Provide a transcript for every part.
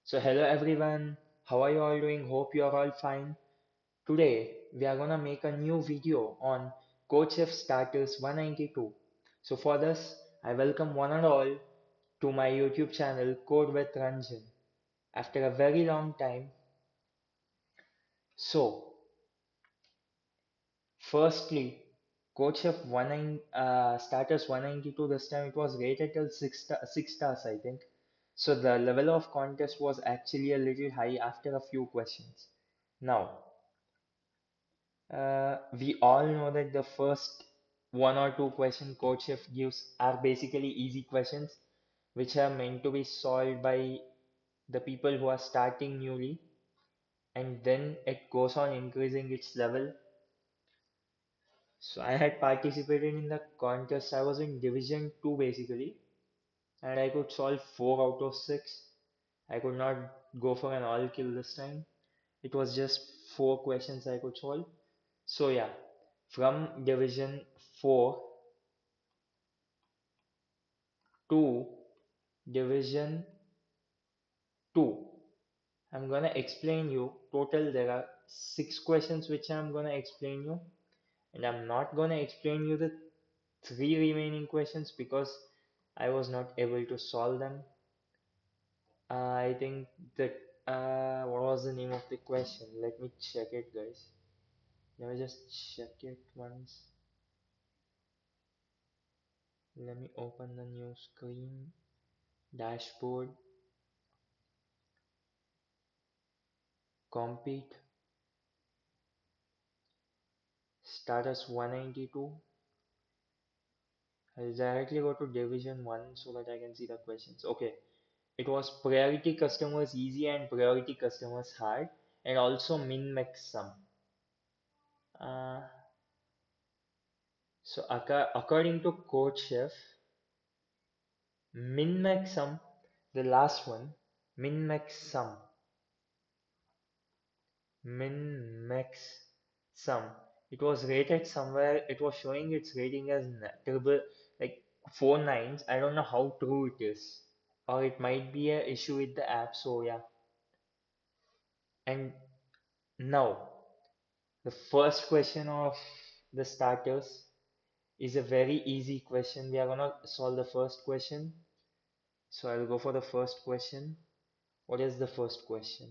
So hello everyone, how are you all doing? Hope you are all fine. Today we are gonna make a new video on Codechef Starters 192. So for this, I welcome one and all to my YouTube channel Code with Ranjan. After a very long time, so firstly, Codechef 19 Starters 192 this time it was rated till 6 stars I think. So the level of contest was actually a little high after a few questions. Now, we all know that the first one or two question Codechef gives are basically easy questions which are meant to be solved by the people who are starting newly, and then it goes on increasing its level. So I had participated in the contest. I was in Division 2 basically, and I could solve 4 out of 6. I could not go for an all kill this time. It was just 4 questions I could solve. So yeah, from Division 4 to Division 2, I'm gonna explain you. Total there are 6 questions which I'm gonna explain you, and I'm not gonna explain you the 3 remaining questions because I was not able to solve them. I think that what was the name of the question? Let me check it, guys. Let me just check it once. Let me open the new screen. Dashboard. Compete. Status 192. I'll directly go to Division 1 so that I can see the questions. Okay. It was priority customers easy and priority customers hard, and also min-max sum. Uh, so according to Codechef, min-max sum, the last one, min-max sum, min-max sum. It was rated somewhere. It was showing its rating as triple, like 4 nines. I don't know how true it is, or it might be a issue with the app. So yeah, and now the first question of the starters is a very easy question. We are gonna solve the first question. So I'll go for the first question. What is the first question?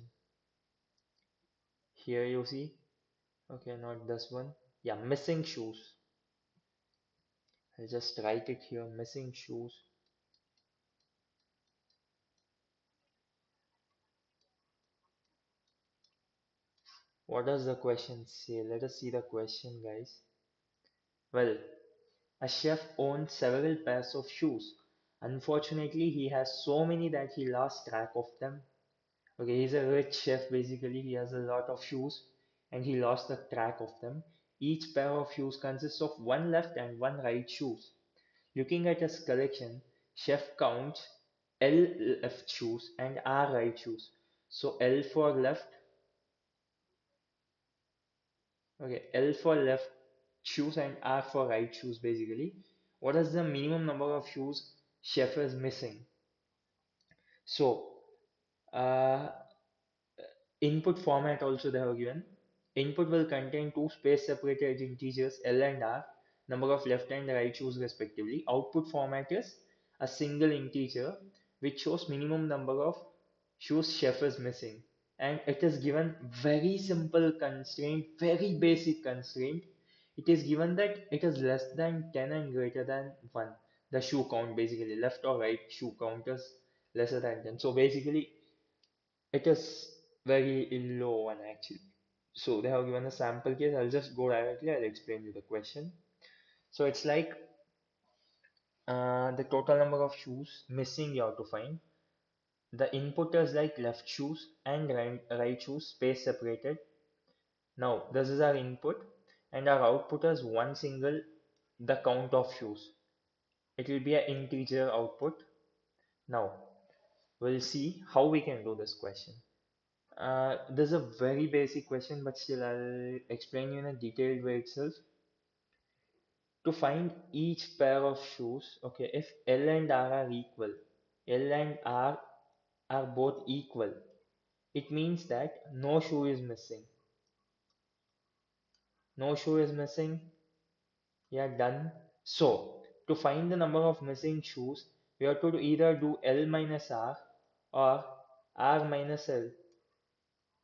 Here you see. Okay, not this one. Yeah, missing shoes. I'll just write it here. Missing shoes. What does the question say? Let us see the question, guys. Well, a chef owns several pairs of shoes. Unfortunately, he has so many that he lost track of them. Okay, he's a rich chef basically. He has a lot of shoes and he lost the track of them. Each pair of shoes consists of one left and one right shoes. Looking at his collection, chef counts L left shoes and R right shoes. So L for left, okay, L for left shoes and R for right shoes basically. What is the minimum number of shoes chef is missing? So, uh, input format also they have given. Input will contain two space separated integers L and R, number of left and right shoes respectively. Output format is a single integer which shows minimum number of shoes chef is missing. And it is given very simple constraint, very basic constraint. It is given that it is less than 10 and greater than 1. The shoe count basically, left or right shoe count is lesser than 10. So basically it is very low one actually. So they have given a sample case. I'll just go directly. I'll explain you the question. So it's like the total number of shoes missing you have to find. The input is like left shoes and right shoes space separated. Now this is our input and our output is one single the count of shoes. It will be an integer output. Now we'll see how we can do this question. This is a very basic question, but still I'll explain you in a detailed way itself. To find each pair of shoes, okay, if L and R are equal, L and R are both equal, it means that no shoe is missing. No shoe is missing. Yeah, done. So, to find the number of missing shoes, we have to either do L minus R or R minus L.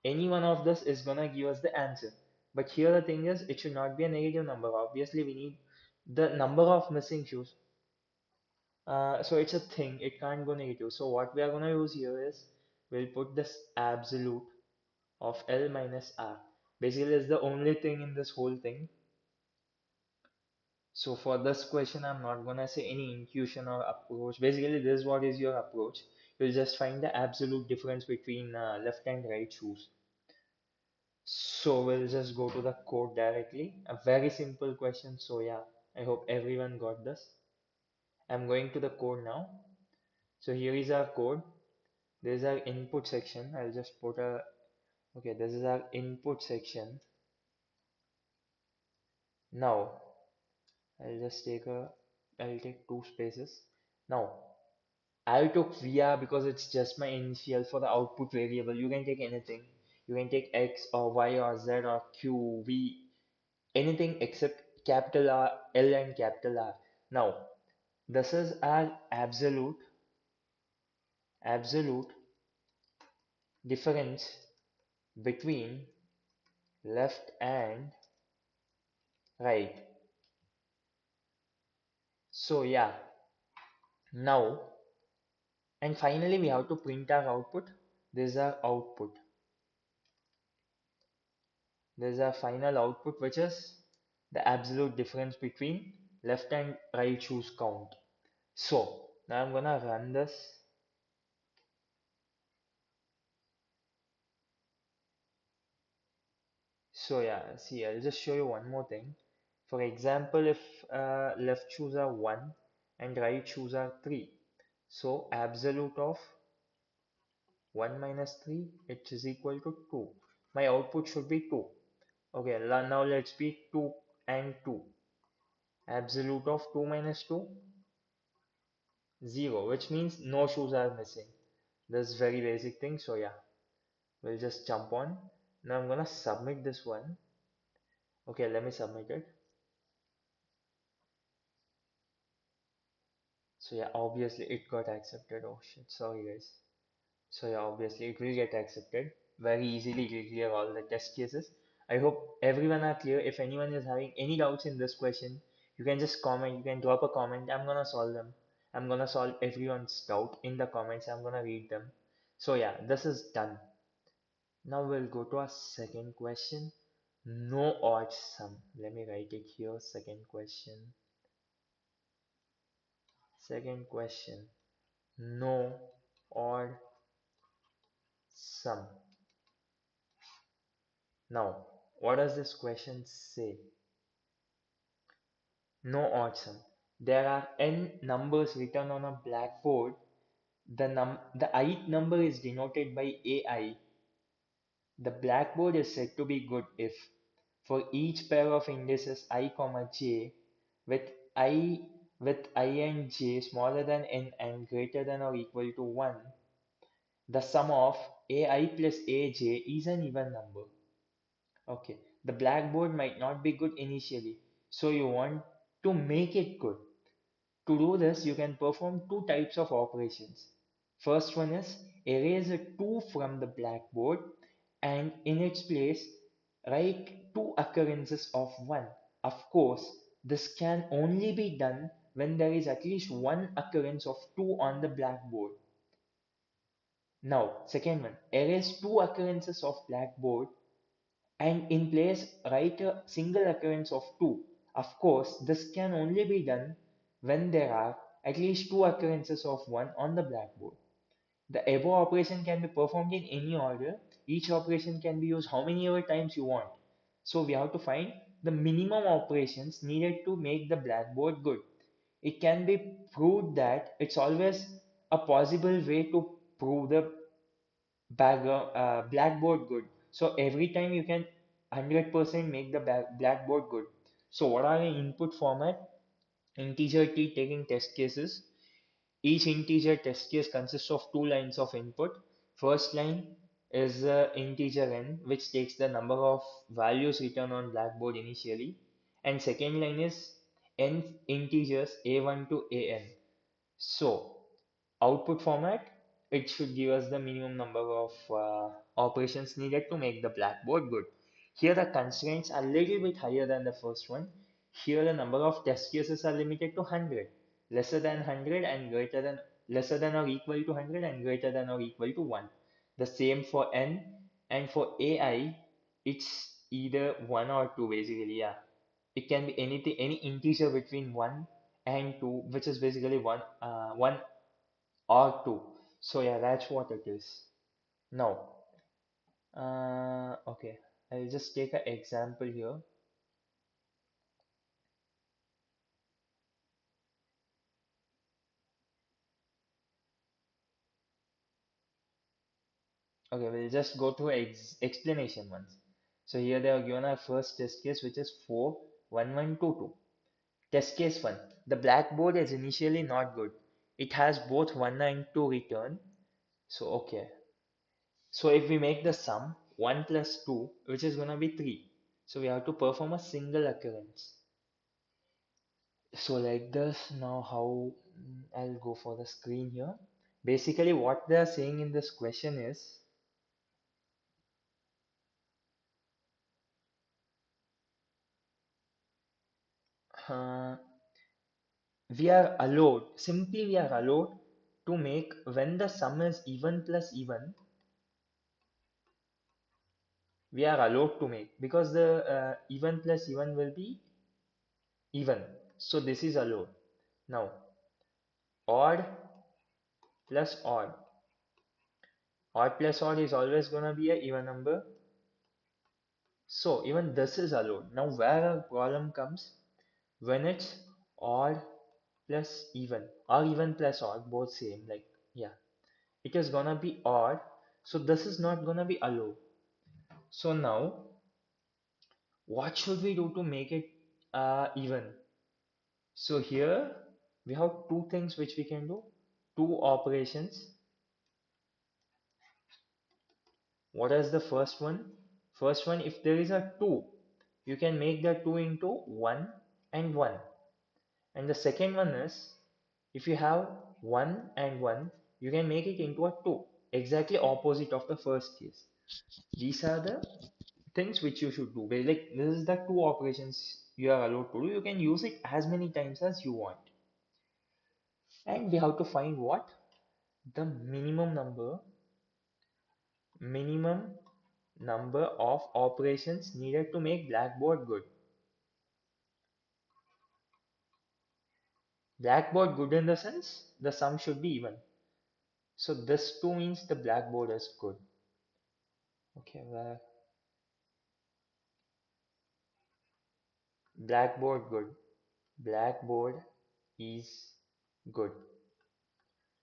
Any one of this is gonna give us the answer. But here the thing is, it should not be a negative number. Obviously, we need the number of missing shoes. So it's a thing, it can't go negative. So what we are gonna use here is, we'll put this absolute of L minus R. Basically, it's the only thing in this whole thing. So for this question, I'm not gonna say any intuition or approach. Basically, this is what is your approach. You'll just find the absolute difference between left and right shoes. So we'll just go to the code directly. A very simple question. So yeah, I hope everyone got this. I'm going to the code now. So here is our code. This is our input section. I'll just put a, okay, this is our input section. Now I'll just take a, I'll take two spaces. Now I took VR because it's just my initial for the output variable. You can take anything. You can take X or Y or Z or Q, V, anything except capital R, L and capital R. Now, this is our absolute difference between left and right. So yeah, now, and finally we have to print our output. This is our output. This is our final output, which is the absolute difference between left and right shoes count. So now I'm gonna run this. So yeah, see, I'll just show you one more thing. For example, if left shoes are 1 and right shoes are 3, so absolute of 1 minus 3, it is equal to 2. My output should be 2. Okay, now let's be 2 and 2. Absolute of 2 minus 2, 0, which means no shoes are missing. This very basic thing. So yeah, we'll just jump on. Now I'm gonna submit this one. Okay, let me submit it. So yeah, obviously it got accepted. Oh shit, sorry guys. So yeah, obviously it will get accepted. Very easily it will clear all the test cases. I hope everyone are clear. If anyone is having any doubts in this question, you can just comment, you can drop a comment. I'm gonna solve them. I'm gonna solve everyone's doubt in the comments. I'm gonna read them. So yeah, this is done. Now we'll go to our second question. No odd sum. Let me write it here. Second question. Second question. No odd sum. Now, what does this question say? No odd sum. There are n numbers written on a blackboard. The ith number is denoted by AI. The blackboard is said to be good if, for each pair of indices I comma j, with I with I and j smaller than n and greater than or equal to 1, the sum of ai plus aj is an even number. Okay, the blackboard might not be good initially, so you want to make it good. To do this, you can perform two types of operations. First one is erase a 2 from the blackboard and in its place write two occurrences of 1. Of course, this can only be done when there is at least one occurrence of 2 on the blackboard. Now, second one, erase two occurrences of blackboard and in place write a single occurrence of 2. Of course, this can only be done when there are at least two occurrences of 1 on the blackboard. The above operation can be performed in any order. Each operation can be used how many ever times you want. So we have to find the minimum operations needed to make the blackboard good. It can be proved that it's always a possible way to prove the blackboard good. So every time you can 100% make the blackboard good. So what are the input format? Integer t taking test cases. Each integer test case consists of two lines of input. First line is the integer n, which takes the number of values written on blackboard initially, and second line is n integers a1 to an. So output format, it should give us the minimum number of operations needed to make the blackboard good. Here the constraints are a little bit higher than the first one. Here the number of test cases are limited to 100, lesser than 100 and greater than, lesser than or equal to 100 and greater than or equal to 1. The same for n, and for ai it's either 1 or 2 basically, yeah. It can be anything, any integer between 1 and 2, which is basically 1 or 2. So yeah, that's what it is. Now, okay, I'll just take an example here. Okay, we'll just go to explanation ones. So here they are given our first test case, which is 41122. Test case 1. The blackboard is initially not good. It has both 1 and 2 return. So okay. So if we make the sum 1 plus 2, which is gonna be 3. So we have to perform a single occurrence. So like this, now how I'll go for the screen here. Basically what they are saying in this question is, uh, we are allowed to make when the sum is even plus even, we are allowed to make, because the even plus even will be even. So this is allowed. Now odd plus odd. Odd plus odd is always gonna be a even number. So even this is allowed. Now where a problem comes, when it's odd plus even or even plus odd, both same, like, yeah, it is gonna be odd, so this is not gonna be allowed. So now what should we do to make it even? So here we have two things which we can do, two operations. What is the first one? First one, if there is a 2, you can make the 2 into 1 and 1. And the second one is, if you have 1 and 1, you can make it into a 2, exactly opposite of the first case. These are the things which you should do. Like, this is the two operations you are allowed to do. You can use it as many times as you want. And we have to find what? The minimum number of operations needed to make blackboard good. Blackboard good in the sense the sum should be even. So this too means the blackboard is good. Okay, well, blackboard good. Blackboard is good.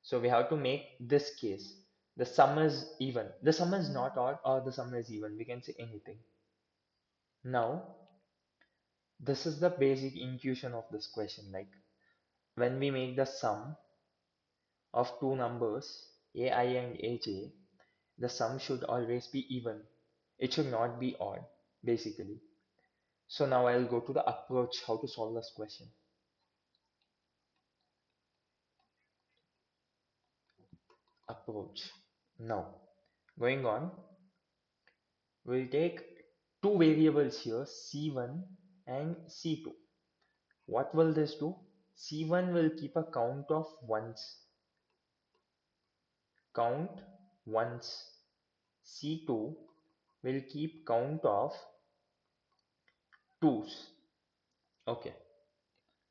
So we have to make this case. The sum is even. The sum is not odd or the sum is even. We can say anything. Now, this is the basic intuition of this question. Like, when we make the sum of two numbers, ai and aj, the sum should always be even. It should not be odd, basically. So now I'll go to the approach how to solve this question. Approach. Now, going on, we'll take two variables here, c1 and c2. What will this do? C1 will keep a count once. C2 will keep count of twos. Okay.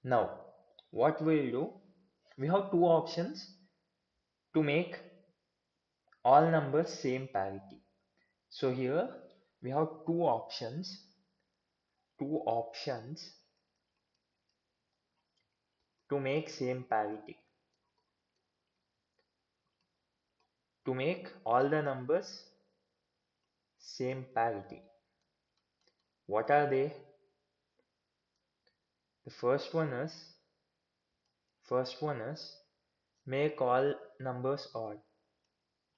Now, what we'll do? We have two options to make all numbers same parity. So here we have two options to make same parity. To make all the numbers same parity. What are they? The first one is Make all numbers odd.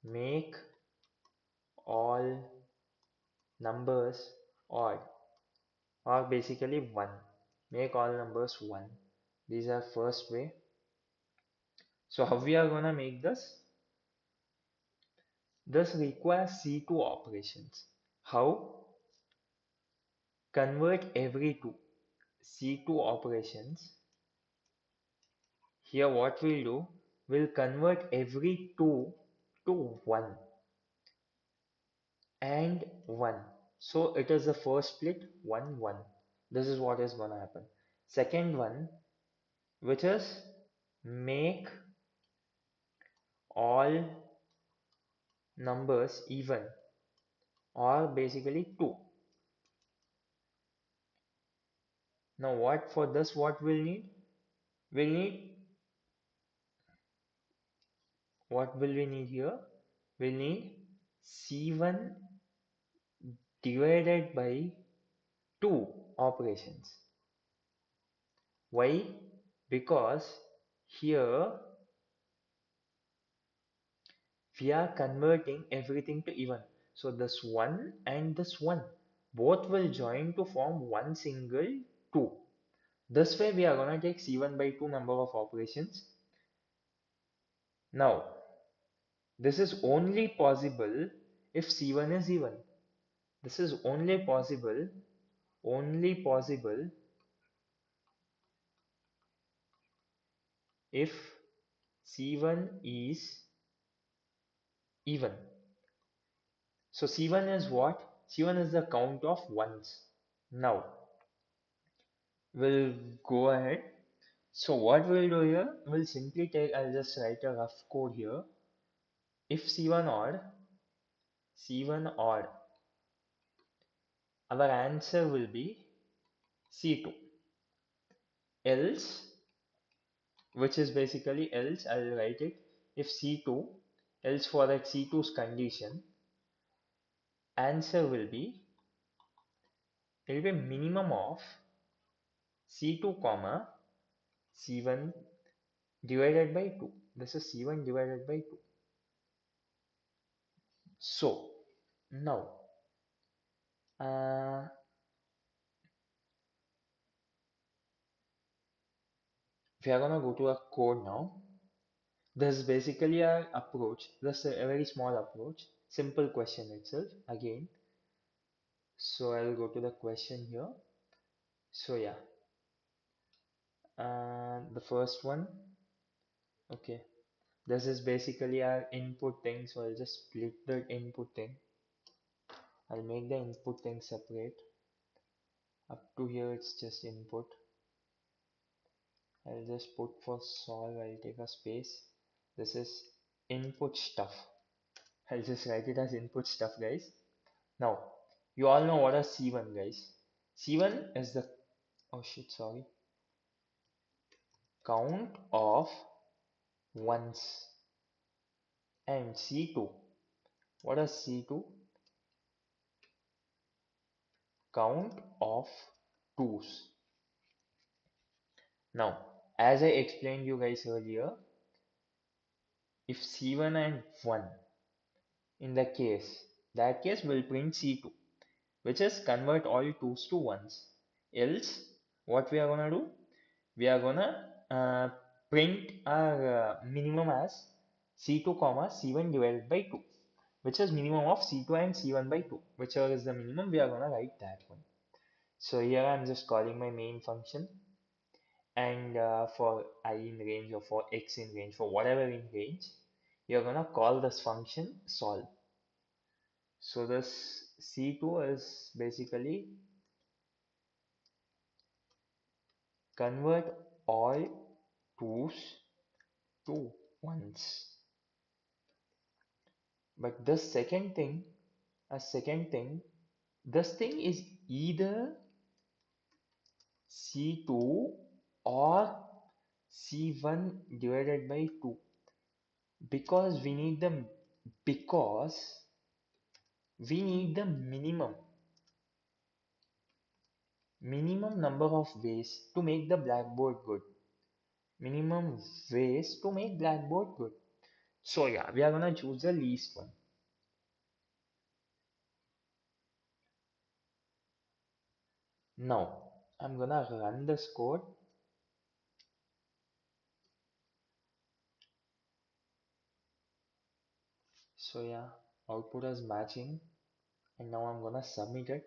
Make all numbers odd, or basically 1. Make all numbers 1. These are first way. So how we are gonna make this? This requires C2 operations. How? Convert every two. C2 operations. Here what we'll do, we'll convert every 2 to 1 and 1. So it is the first split 1 1. This is what is gonna happen. Second one, which is make all numbers even, or basically 2. Now what for this what we'll need? We'll need, what will we need here? We'll need C1 divided by 2 operations. Why? Because here we are converting everything to even. So this 1 and this 1 both will join to form one single 2. This way we are going to take C1 by 2 number of operations. Now this is only possible if C1 is even. This is only possible if C1 is even. So C1 is what? C1 is the count of ones. Now we'll go ahead. So what we'll do here, we'll simply take, I'll just write a rough code here. If C1 odd, our answer will be C2. Else, which is basically else, I'll write it. If C2, else for that C2's condition, answer will be, it will be minimum of C2 comma C1 divided by 2. This is C1 divided by 2. So now uh, we are gonna go to a code now. This is basically our approach. This is a very small approach, simple question itself again. So I'll go to the question here. So yeah, the first one, okay. This is basically our input thing. So I'll just split the input thing. I'll make the input thing separate. Up to here, it's just input. I'll just put for solve. I'll take a space. This is input stuff. I'll just write it as input stuff, guys. Now, you all know what is C1, guys. C1 is the, oh shit, sorry, count of ones. And C2, what is C2? Count of twos. Now, as I explained you guys earlier, if C1 and 1, in the case, that case will print C2, which is convert all twos to ones. Else, what we are gonna do? We are gonna print our minimum as C2 comma C1 divided by 2, which is minimum of C2 and C1 by 2. Whichever is the minimum, we are gonna write that one. So here I'm just calling my main function, and for I in range or for x in range, for whatever in range, you're gonna call this function solve. So this C2 is basically convert all twos to ones. But this second thing, this thing is either C2 or C1 divided by 2, because we need the, because we need the minimum number of ways to make the blackboard good. Minimum ways to make blackboard good. So yeah, we are gonna choose the least one. Now, I'm gonna run this code. So yeah, output is matching, and now I'm gonna submit it.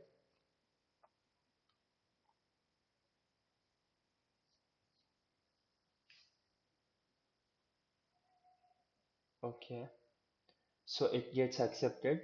Okay, so it gets accepted.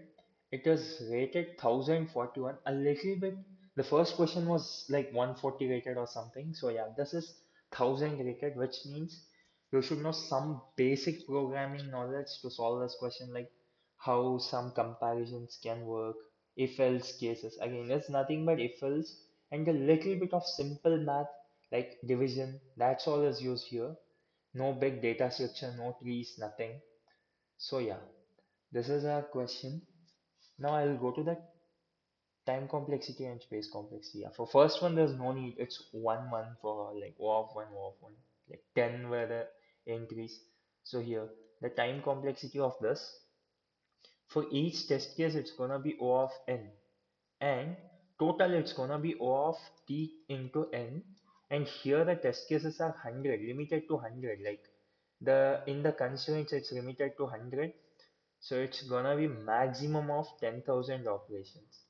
It is rated 1041, a little bit. The first question was like 140 rated or something. So yeah, this is 1000 rated, which means you should know some basic programming knowledge to solve this question, like how some comparisons can work, if else cases. Again, it's nothing but if else and a little bit of simple math like division. That's all is used here. No big data structure, no trees, nothing. So yeah, this is our question. Now I will go to the time complexity and space complexity. Yeah, for first one, there's no need. It's 1 1 for like O of 1, O of 1. Like 10 were the entries. So here, the time complexity of this, for each test case, it's gonna be O of n. And total, it's gonna be O of t into n. And here the test cases are 100, limited to 100. Like in the constraints, it's limited to 100. So it's gonna be maximum of 10,000 operations.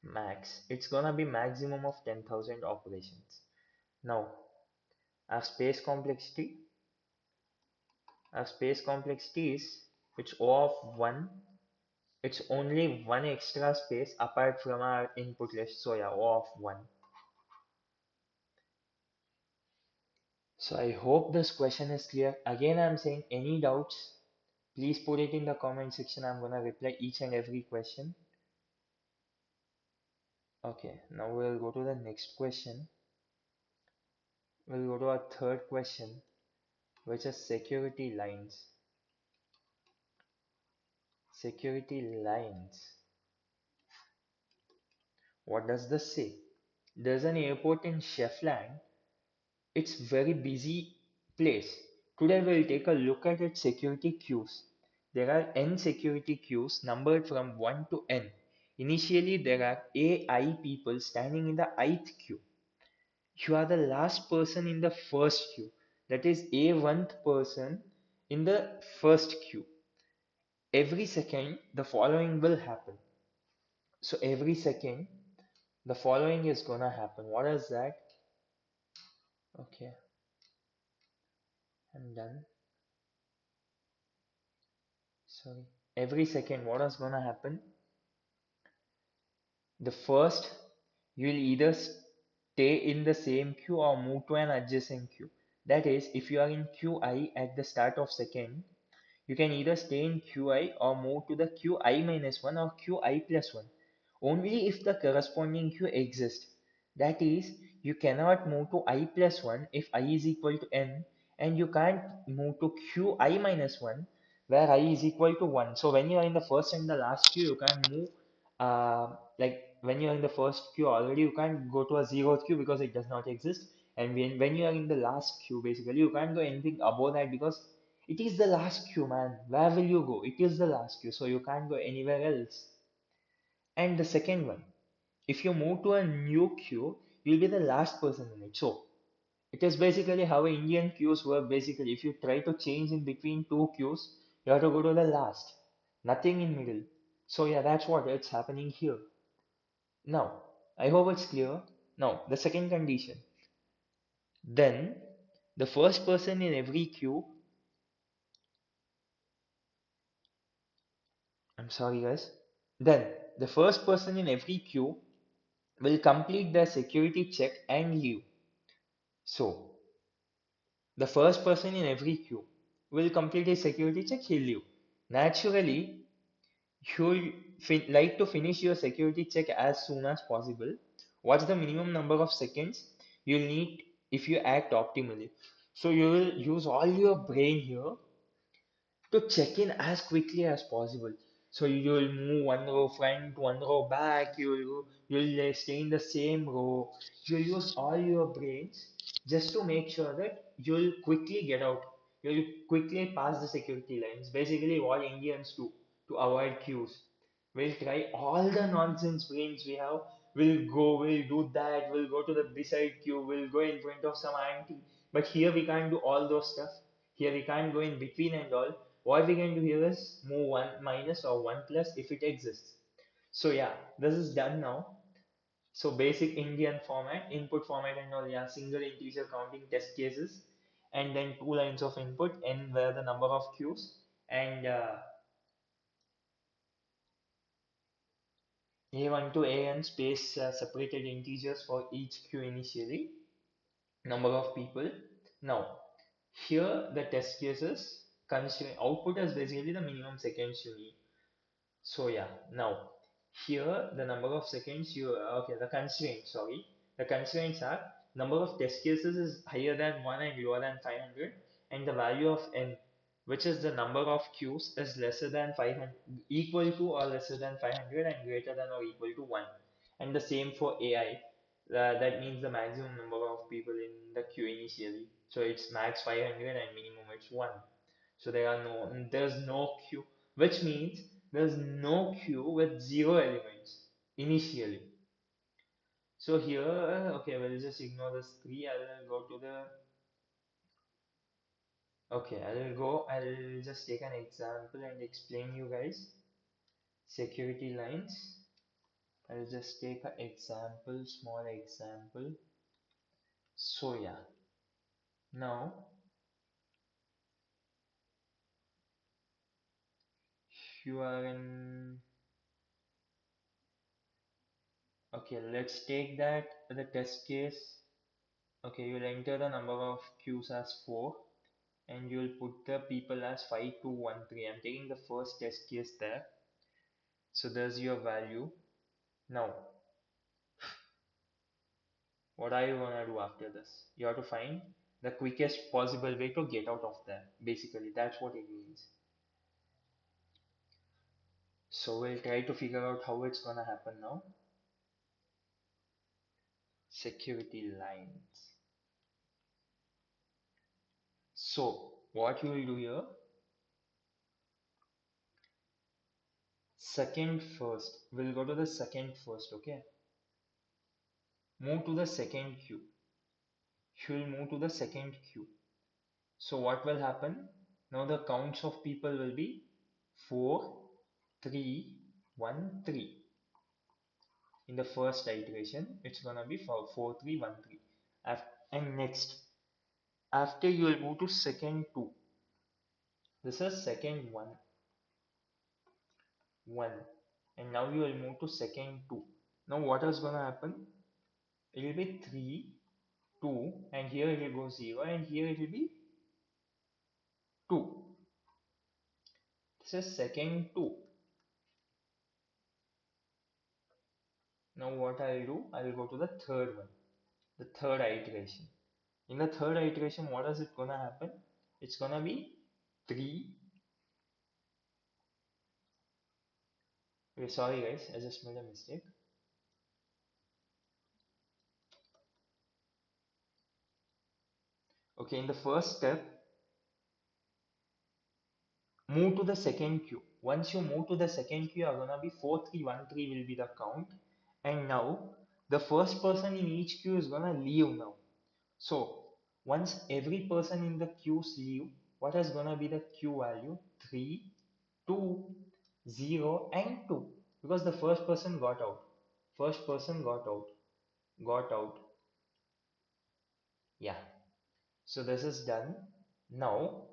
Max. It's gonna be maximum of 10,000 operations. Now, our space complexity, our space complexity is it's O of 1. It's only one extra space apart from our input list. So yeah, O of 1. So I hope this question is clear. Again, I'm saying any doubts, please put it in the comment section. I'm gonna reply each and every question. Okay, now we'll go to the next question. We'll go to our third question, which is security lines. Security lines. What does this say? There's an airport in Sheffland. It's very busy place. Today we'll take a look at its security queues. There are n security queues numbered from 1 to n. Initially there are AI people standing in the ith queue. You are the last person in the first queue. That is A1th person in the first queue. Every second the following will happen. So every second the following is gonna happen. What is that? Okay, I'm done. Sorry. Every second, what is gonna happen? The first, you will either stay in the same queue or move to an adjacent queue. That is, if you are in QI at the start of second, you can either stay in QI or move to the QI minus 1 or QI plus 1. Only if the corresponding queue exists. That is, you cannot move to I plus 1 if I is equal to n, and you can't move to QI minus 1 where I is equal to 1. So when you are in the first and the last queue, you can't move like when you're in the first queue already, you can't go to a zeroth queue because it does not exist. And when you are in the last queue, basically, you can't go anything above that because it is the last queue, man. Where will you go? It is the last queue, so you can't go anywhere else. And the second one, if you move to a new queue, you'll be the last person in it. So it is basically how Indian queues work. Basically, if you try to change in between two queues, you have to go to the last. Nothing in middle. So yeah, that's what it's happening here. Now, I hope it's clear. Now, the second condition. Then, the first person in every queue, I'm sorry guys, then the first person in every queue will complete the security check and leave. So, the first person in every queue will complete a security check, he'll leave. Naturally, you'll like to finish your security check as soon as possible. What's the minimum number of seconds you'll need if you act optimally? So you will use all your brain here to check in as quickly as possible. So you'll move one row front, one row back, you'll stay in the same row. You'll use all your brains just to make sure that you'll quickly get out. You'll quickly pass the security lines. Basically what Indians do to avoid queues. We'll try all the nonsense brains we have. We'll do that, we'll go to the beside queue, we'll go in front of some auntie. But here we can't do all those stuff. Here we can't go in between and all. What we can do here is move one minus or one plus if it exists. So yeah, this is done now. So basic Indian format, input format and all, yeah, single integer counting test cases, and then two lines of input, n where the number of queues, and a1 to an space separated integers for each queue initially, number of people. Now, here the test cases constraint output is basically the minimum seconds you need. So yeah, now here the number of seconds you okay, the constraints, sorry, the constraints are number of test cases is higher than 1 and lower than 500, and the value of n, which is the number of queues, is lesser than 500, equal to or lesser than 500 and greater than or equal to 1. And the same for AI, that means the maximum number of people in the queue initially. So it's max 500 and minimum it's 1. So there's no queue, which means there's no queue with zero elements initially. So here, okay, we'll just ignore this three. I'll just take an example and explain you guys. Security lines. I'll just take an example, small example. So yeah, now you are in, okay, let's take that the test case. Okay, you'll enter the number of queues as 4 and you'll put the people as 5213. I'm taking the first test case there. So there's your value. Now, what are you gonna do after this? You have to find the quickest possible way to get out of there. Basically, that's what it means. So we'll try to figure out how it's gonna happen now. Security lines. So what you will do here, second first, we'll go to the second first, okay? Move to the second queue. You'll move to the second queue. So what will happen? Now the counts of people will be 4, 3, 1, 3. In the first iteration, it's gonna be for 4, 3, 1, 3. And next, after you will move to second 2. This is second 1, 1. And now you will move to second 2. Now what is gonna happen? It will be 3, 2, and here it will go 0, and here it will be 2. This is second 2. Now what I'll do, I'll go to the third one, the third iteration. In the third iteration, what is it gonna happen? It's gonna be 3. Okay, sorry guys, I just made a mistake. Okay, in the first step, move to the second queue. Once you move to the second queue, you're gonna be 4313 will be the count. And now the first person in each queue is gonna leave now. So once every person in the queues leave, what is gonna be the queue value? 3, 2, 0, and 2. Because the first person got out. First person got out. Got out. Yeah. So this is done. Now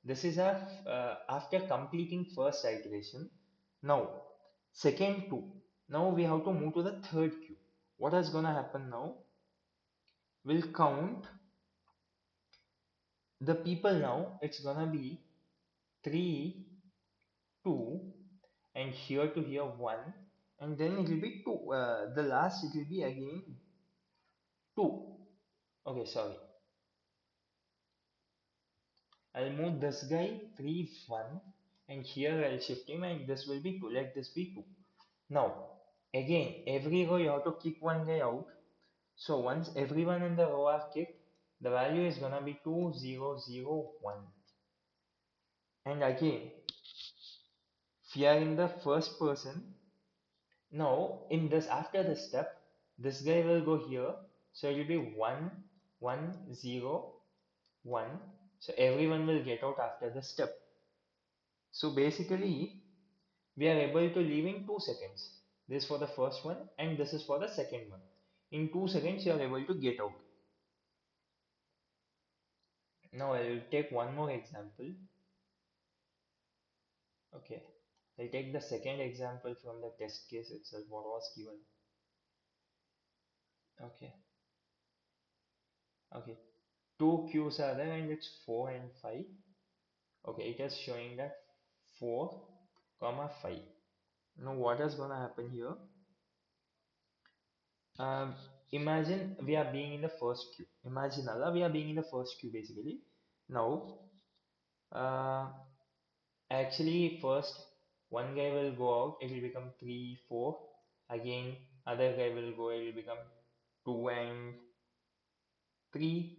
this is our after completing first iteration. Now second two. Now we have to move to the third queue. What is gonna happen now? We'll count the people now. It's gonna be 3, 2, and here to here 1, and then it will be 2. The last it will be again 2. Okay, sorry. I'll move this guy 3, 1, and here I'll shift him and this will be 2, let this be 2. Now, again, every row you have to kick one guy out. So once everyone in the row are kicked, the value is gonna be 2001. And again, if you are in the first person, now in this after this step, this guy will go here. So it will be 1, 1, 0, 1. So everyone will get out after the step. So basically, we are able to leave in 2 seconds. This for the first one and this is for the second one. In 2 seconds, you are able to get out. Now I will take one more example. Okay, I'll take the second example from the test case itself, what was given. Okay, okay. Two queues are there and it's 4 and 5. Okay, it is showing that 4, comma 5. Now what is gonna happen here? Um, Imagine we are being in the first queue. Imagine Allah, we are being in the first queue basically. Now, uh, actually first one guy will go out, it will become 3, 4. Again, other guy will go, it will become 2 and 3.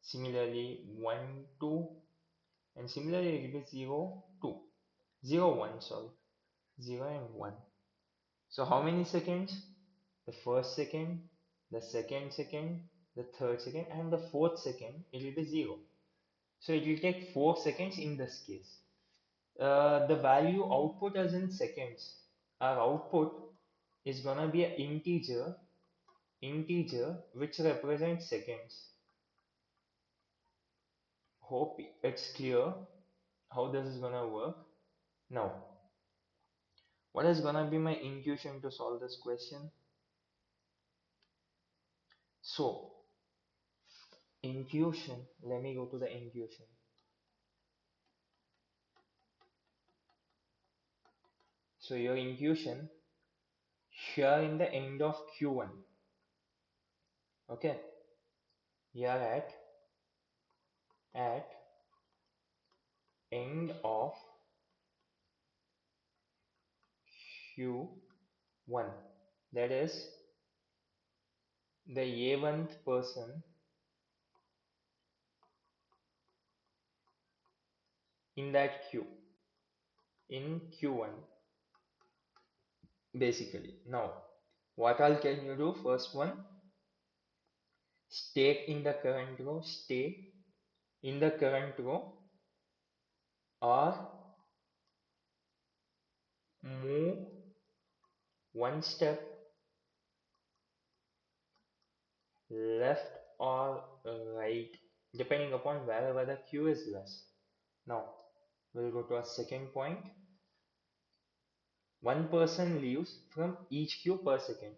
Similarly, 1, 2. And similarly, it will be 0, 2. 0, 1, sorry. 0 and 1. So how many seconds? The first second, the second, the third second, and the fourth second, it will be 0. So it will take 4 seconds in this case. The value output as in seconds. Our output is gonna be an integer which represents seconds. Hope it's clear how this is gonna work. Now, what is gonna be my intuition to solve this question? So, intuition, let me go to the intuition. So your intuition here in the end of Q1, okay, here at end of Q1, that is the A1th person in that queue in Q1 basically. Now, what all can you do? First one, stay in the current row, stay in the current row, or move one step left or right depending upon wherever the queue is less. Now we'll go to our second point. One person leaves from each queue per second.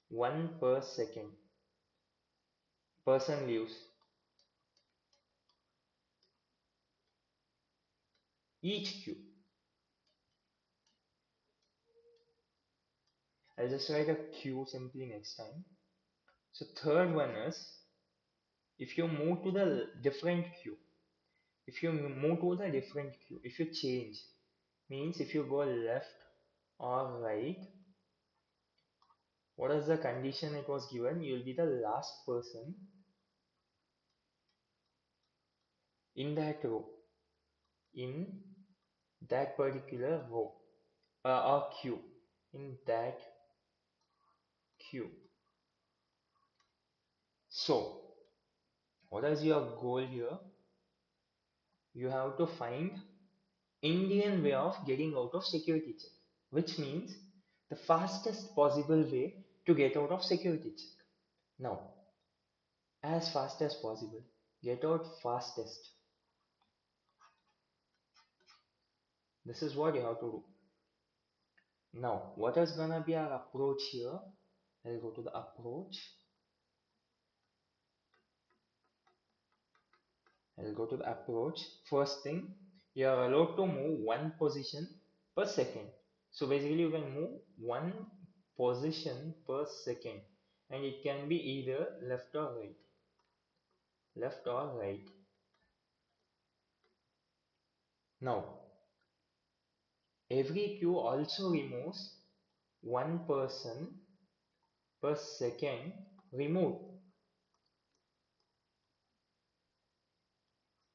One per second. Person leaves each queue. I'll just write a queue simply next time. So third one is if you move to the different queue. If you move to the different queue, if you change, means if you go left or right, what is the condition it was given? You will be the last person in that row, in that particular row or queue, in that queue. So, what is your goal here? You have to find Indian way of getting out of security check, which means the fastest possible way to get out of security check. Now, as fast as possible, get out fastest. This is what you have to do. Now, what is gonna be our approach here? I'll go to the approach. I'll go to the approach. First thing, you are allowed to move one position per second. So basically, you can move one position per second, and it can be either left or right. Left or right. Now, every queue also removes one person per second removed.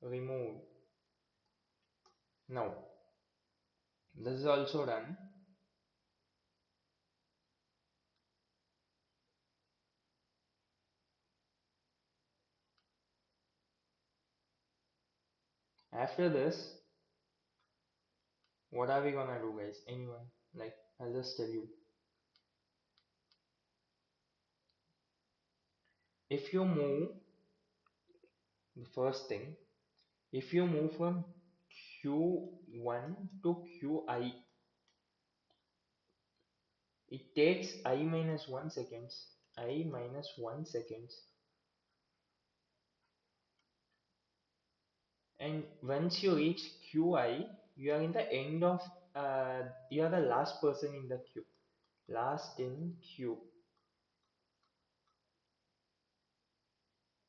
Removed. Now, this is also done. After this, what are we gonna do, guys? Anyone? Like, I'll just tell you. If you move, the first thing, if you move from Q1 to Qi, it takes I minus 1 seconds. I minus 1 seconds. And once you reach Qi, you are in the end of, you are the last person in the queue. Last in queue.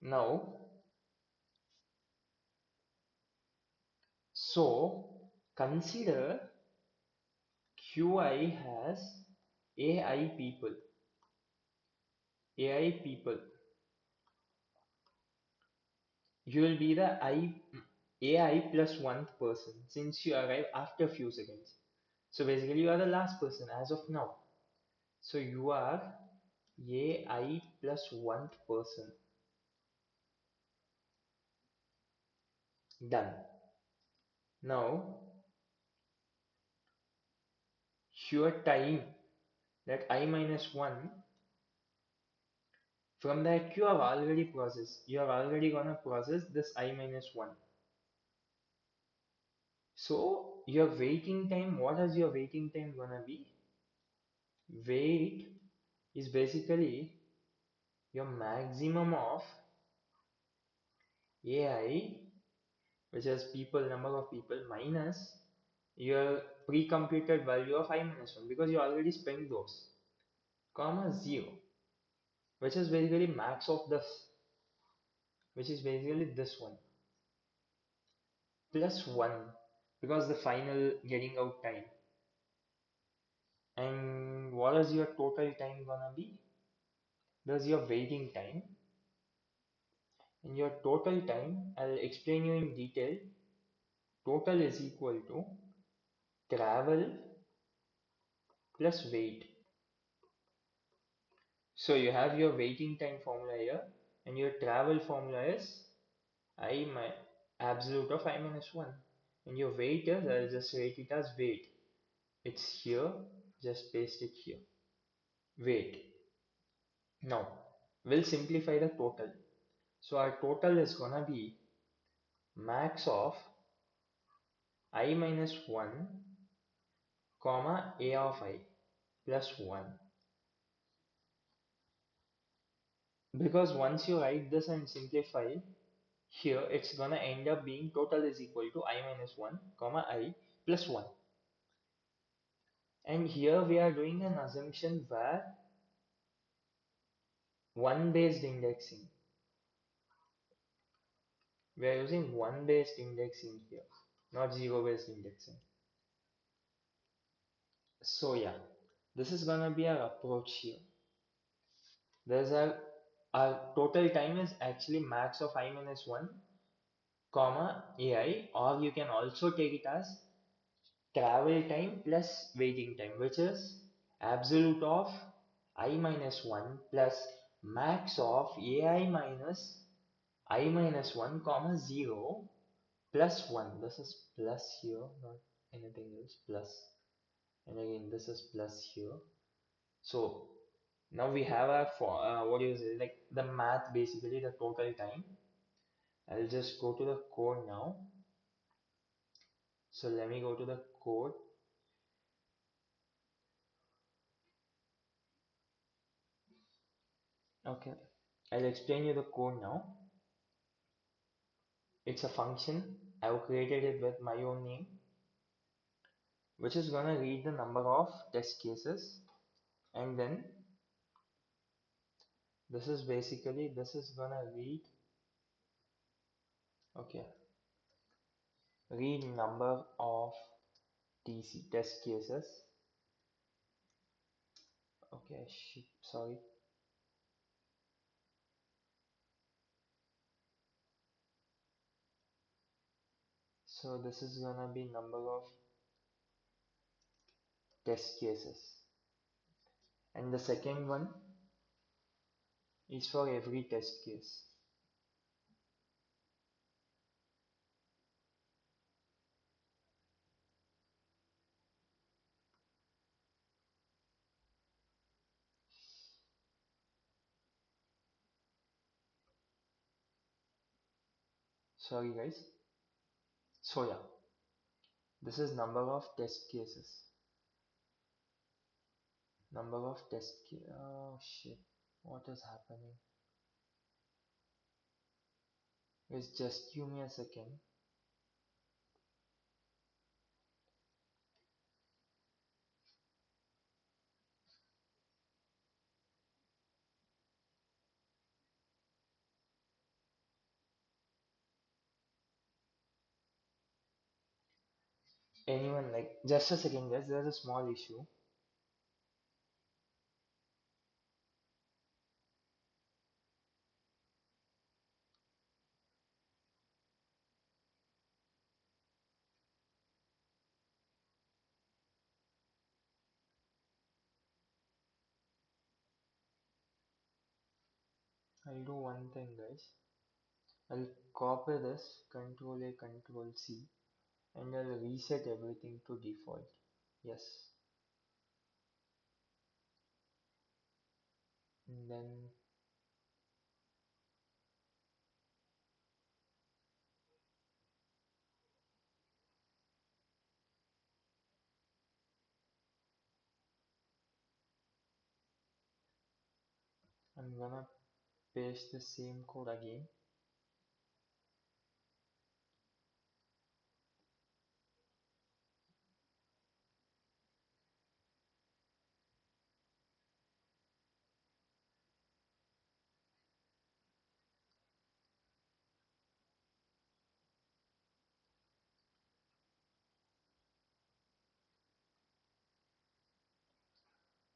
Now, so consider Qi has AI people. AI people. You will be the AI plus 1th person since you arrive after few seconds. So basically you are the last person as of now. So you are AI plus 1th person. Done. Now your time, that I minus 1, from that you have already processed. You are already gonna process this I minus 1. So your waiting time, what is your waiting time gonna be? Wait is basically your maximum of AI, which is people, number of people, minus your pre-computed value of I minus 1, because you already spent those, comma 0, which is basically max of this, which is basically this one, plus 1, because the final getting out time. And what is your total time gonna be? There's your waiting time, and your total time, I'll explain you in detail. Total is equal to travel plus wait. So you have your waiting time formula here, and your travel formula is I my absolute of I minus 1. And your wait is, I'll just write it as wait. It's here, just paste it here. Wait. Now, we'll simplify the total. So our total is gonna be max of I minus 1 comma A of I plus 1. Because once you write this and simplify, here it's gonna end up being total is equal to I minus 1 comma I plus 1. And here we are doing an assumption where one based indexing. We are using one based indexing here, not zero based indexing. So yeah, this is gonna be our approach here. There's our total time is actually max of I minus 1 comma AI, or you can also take it as travel time plus waiting time, which is absolute of I minus 1 plus max of AI minus I minus 1 comma 0 plus 1. This is plus here, not anything else, plus. And again, this is plus here. So now we have our for what do you say, like the math, basically the total time. I'll just go to the code now. So let me go to the code. Okay, I'll explain you the code now. It's a function. I've created it with my own name, which is gonna read the number of test cases, and then this is gonna read. Okay, read number of TC test cases. Okay, shit, sorry. So this is gonna be number of test cases. And the second one is for every test case. Sorry guys. So yeah, this is number of test cases. Number of test cases. Oh shit. What is happening? Guys, just give me a second. Anyone like just a second guys, there's a small issue. I'll do one thing guys. I'll copy this, Control A, Control C, and I'll reset everything to default. Yes. And then I'm gonna paste the same code again.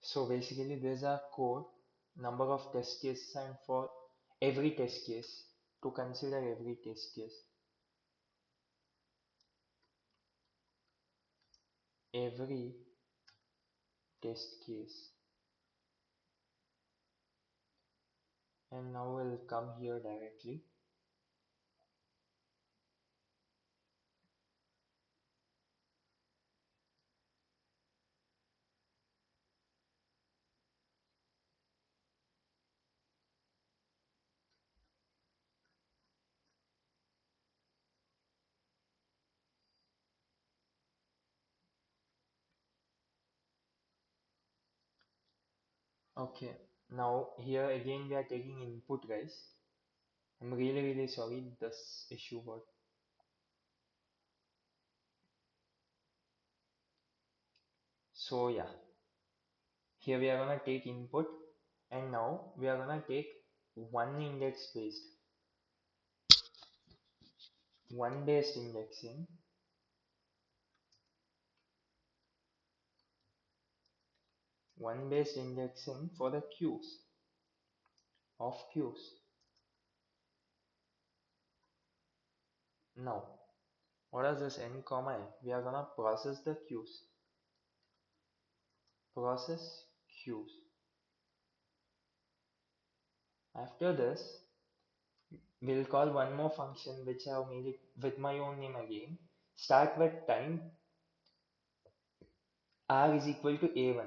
So basically there's a code, number of test cases, and for every test case, to consider every test case. Every test case. And now we'll come here directly. Okay, now here again we are taking input guys. I'm really sorry this issue got. So yeah, here we are gonna take input, and now we are gonna take one index based, one based indexing, one based indexing for the queues of queues. Now, what is this n comma n? We are gonna process the queues. Process queues. After this, we'll call one more function which I have made it with my own name again. Start with time r is equal to a1.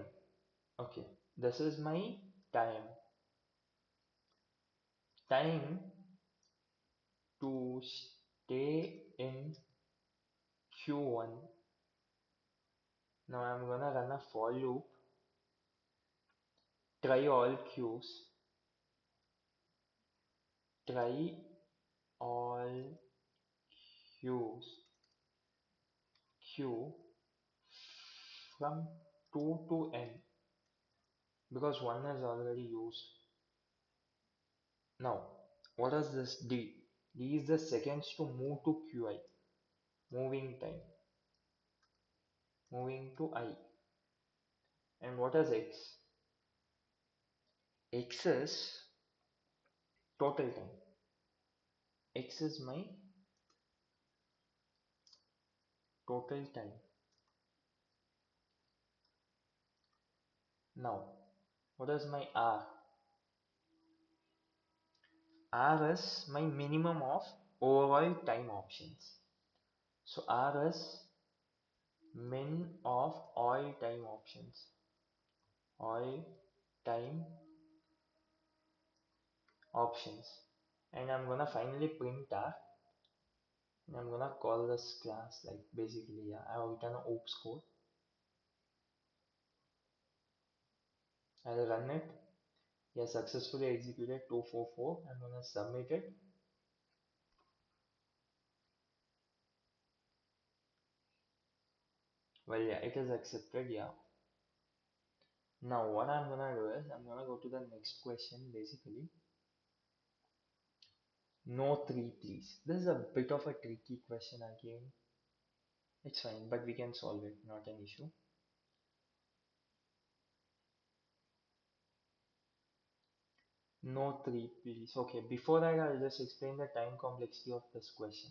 Okay, this is my time. Time to stay in Q1. Now I'm gonna run a for loop. Try all queues. Try all queues. Queue from 2 to n because 1 is already used. Now, what does this D? D is the seconds to move to Qi. moving time, moving to I. And what is X? X is total time. X is my total time. Now, what is my R? R is my minimum of overall time options. So R is min of all time options. All time options. And I'm gonna finally print R. And I'm gonna call this class like basically, yeah, I have written an oops code. I'll run it. Yeah, successfully executed 244. I'm gonna submit it. Well, yeah, it is accepted. Yeah. Now, what I'm gonna do is I'm gonna go to the next question basically. No three, please. This is a bit of a tricky question again. It's fine, but we can solve it, not an issue. No three, please. Okay, before that, I'll just explain the time complexity of this question.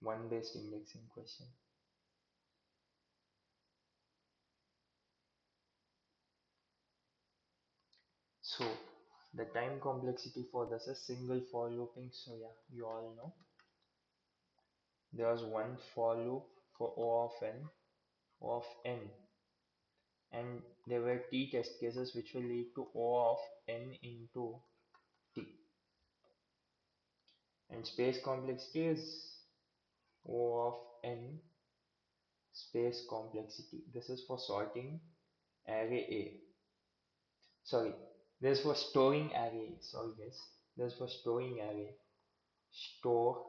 One based indexing question. So, the time complexity for this is single for looping. So, yeah, you all know. There was one for loop for O of n, and there were t test cases which will lead to O of n into t. And space complexity is O of n space complexity. This is for sorting array A. Sorry, this is for storing array. Sorry guys, this is for storing array. Store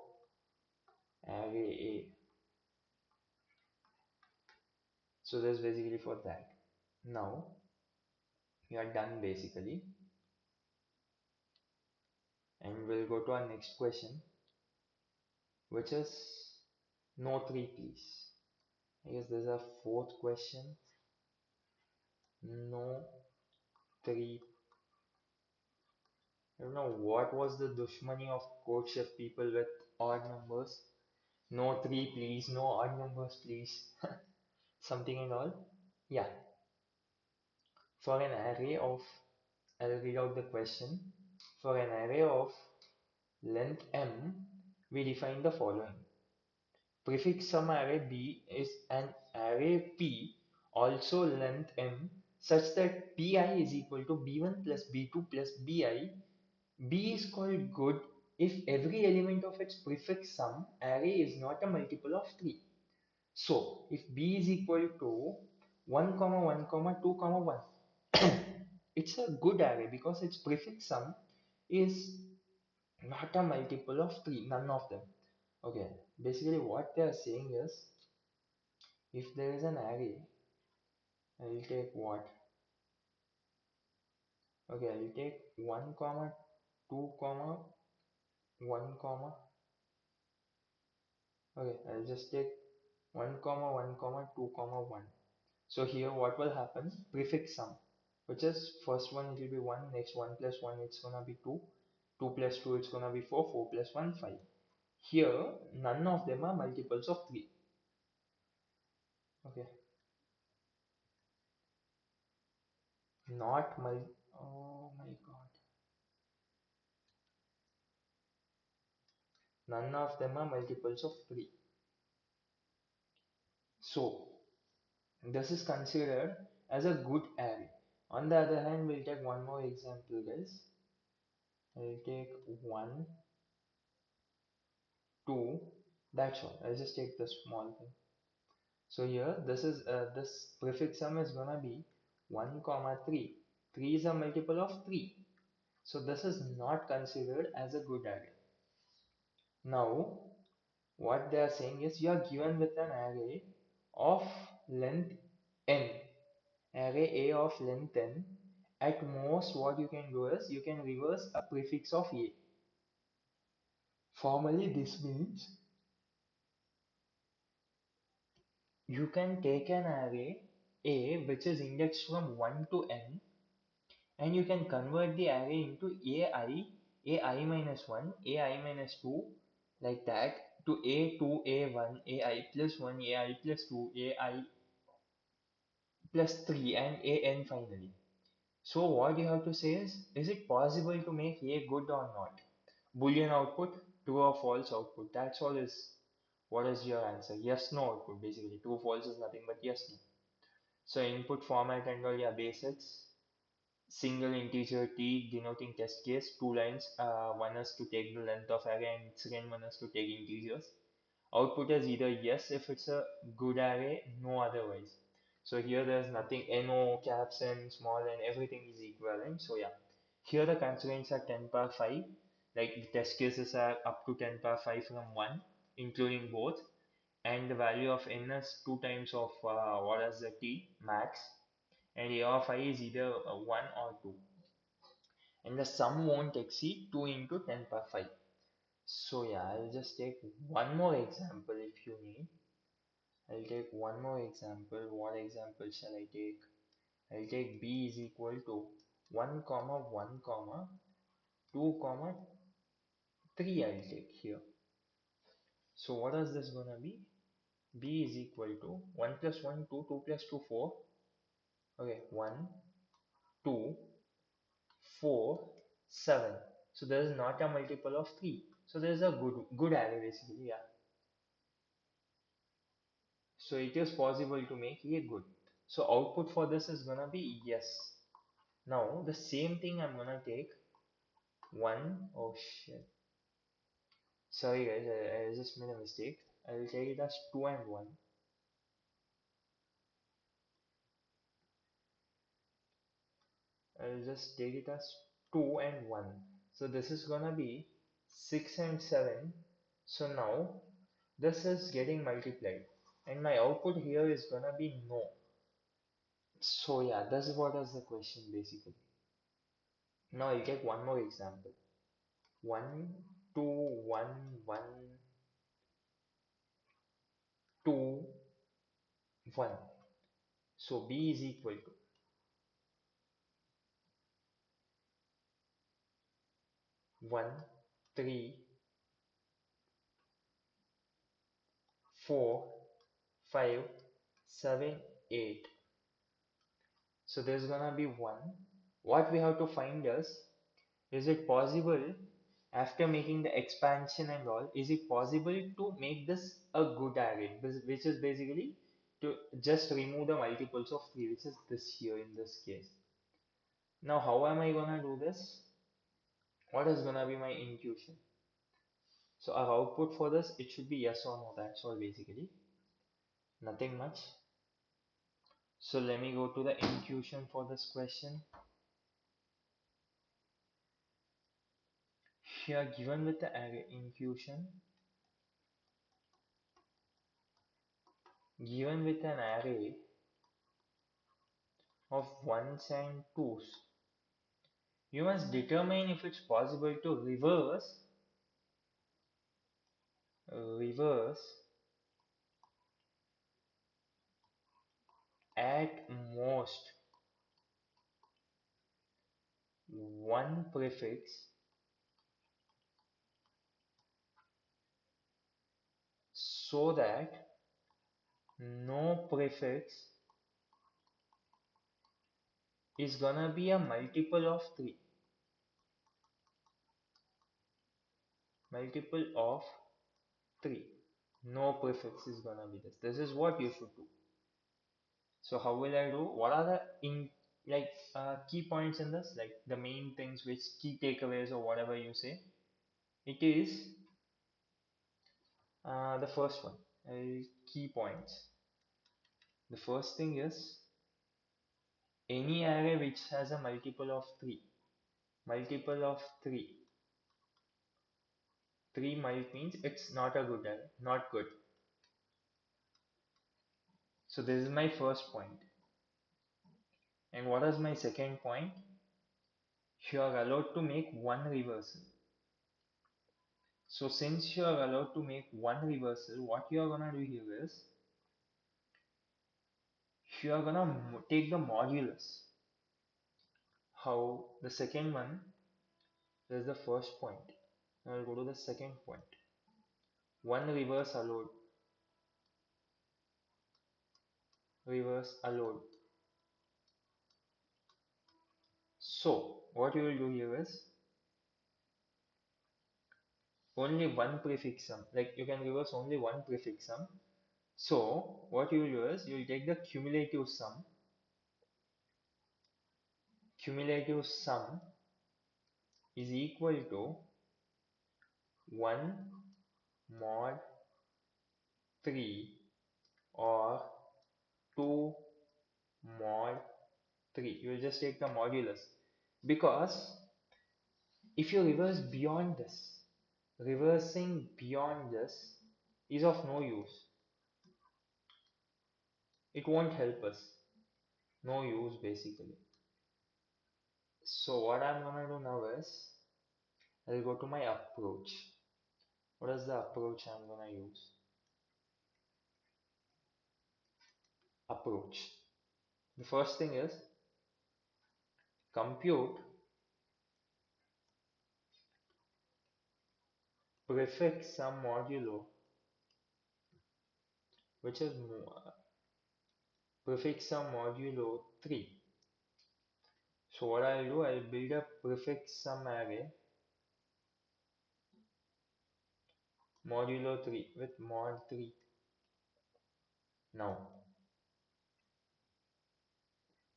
array A. So this is basically for that. Now we are done basically, and we'll go to our next question, which is no three please. I guess there's a fourth question. No three. I don't know what was the dushmani of Codechef people with odd numbers. No three please, no odd numbers please. Something and all. Yeah, for an array of, I'll read out the question. For an array of length m, we define the following. Prefix sum array B is an array P also length m such that Pi is equal to B1 plus B2 plus Bi. B is called good if every element of its prefix sum array is not a multiple of 3. So if B is equal to 1 comma 1 comma 2 comma 1, it's a good array because its prefix sum is not a multiple of 3, none of them. Okay, basically what they are saying is, if there is an array, I'll take what? Okay, I'll take 1 comma 2 comma 1 comma. Okay, I'll just take 1 comma 1 comma 2 comma 1. So here what will happen? Prefix sum, which is first one it will be 1, next 1 plus 1 it's gonna be 2, 2 plus 2 it's gonna be 4, 4 plus 1 5. Here none of them are multiples of 3. Okay, not mul. Oh my god, none of them are multiples of 3. So this is considered as a good array. On the other hand, we'll take one more example, guys. I'll take 1, 2, that's all. I'll just take the small thing. So here, this prefix sum is gonna be 1 comma 3. 3 is a multiple of 3. So this is not considered as a good array. Now, what they are saying is you are given with an array of length n, array A of length n. At most what you can do is you can reverse a prefix of A. Formally this means You can take an array A which is indexed from 1 to n, and you can convert the array into ai minus 1, ai minus 2, like that, to a2, a1, ai plus 1, ai plus 2, ai plus 3, and an finally. So what you have to say is it possible to make a good or not? Boolean output, true or false output. That's all is what is your answer. Yes, no output basically. True, false is nothing but yes, no. So input format and all, yeah, basics. Single integer t denoting test case, two lines, one is to take the length of array and second one is to take integers. Output is either yes if it's a good array, no otherwise. So here there's nothing, no caps and small and everything is equivalent. So yeah, here the constraints are 10 power 5, like the test cases are up to 10 power 5 from 1, including both, and the value of n is 2 times of what is the t max, and a of I is either 1 or 2, and the sum won't exceed 2 into 10 power 5. So yeah, I'll just take one more example if you need. I'll take one more example. What example shall I take? I'll take b is equal to 1 comma 1 comma 2 comma 3. I'll take here. So what is this gonna be? B is equal to 1 plus 1 2, 2 plus 2 4. Okay, 1 2 4 7. So there is not a multiple of 3. So there is a good array basically, yeah. So it is possible to make a good. So output for this is gonna be yes. Now the same thing I'm gonna take one. Oh shit. Sorry guys, I just made a mistake. I'll take it as 2 and 1. I'll just take it as 2 and 1. So this is gonna be 6 and 7. So now this is getting multiplied. And my output here is gonna be no. So yeah, that's what is the question basically. Now I'll take one more example. 1 2 1 1 2 1. So b is equal to 1 3 4 5 7 8. So there's gonna be 1. What we have to find is it possible, after making the expansion and all, is it possible to make this a good array, which is basically to just remove the multiples of 3, which is this here in this case. Now how am I gonna do this? What is gonna be my intuition? So our output for this, it should be yes or no. That's all basically. Nothing much. So let me go to the intuition for this question. Here given with the array intuition, given with an array of ones and twos, you must determine if it's possible to reverse at most one prefix so that no prefix is gonna be a multiple of 3. Multiple of 3. No prefix is gonna be this. This is what you should do. So how will I do? What are the like key points in this? Like the main things, which key takeaways or whatever you say. It is the first one. Key points. The first thing is any array which has a multiple of 3. Multiple of 3. 3 means it's not a good array. Not good. So this is my first point. And what is my second point? You are allowed to make one reversal. So since you are allowed to make one reversal, what you are gonna do here is you are gonna take the modulus. How the second one is the first point. Now I'll go to the second point. One reverse allowed. So what you will do here is only one prefix sum. Like you can reverse only one prefix sum. So what you will do is you will take the cumulative sum. Cumulative sum is equal to 1 mod 3 or 2 mod 3. You will just take the modulus, because if you reverse beyond this, reversing beyond this is of no use. It won't help us. No use basically. So what I'm gonna do now is I'll go to my approach. What is the approach I'm gonna use? Approach. The first thing is compute prefix sum modulo, which is prefix sum modulo 3. So what I'll do, I'll build a prefix sum array modulo 3 with mod 3. Now,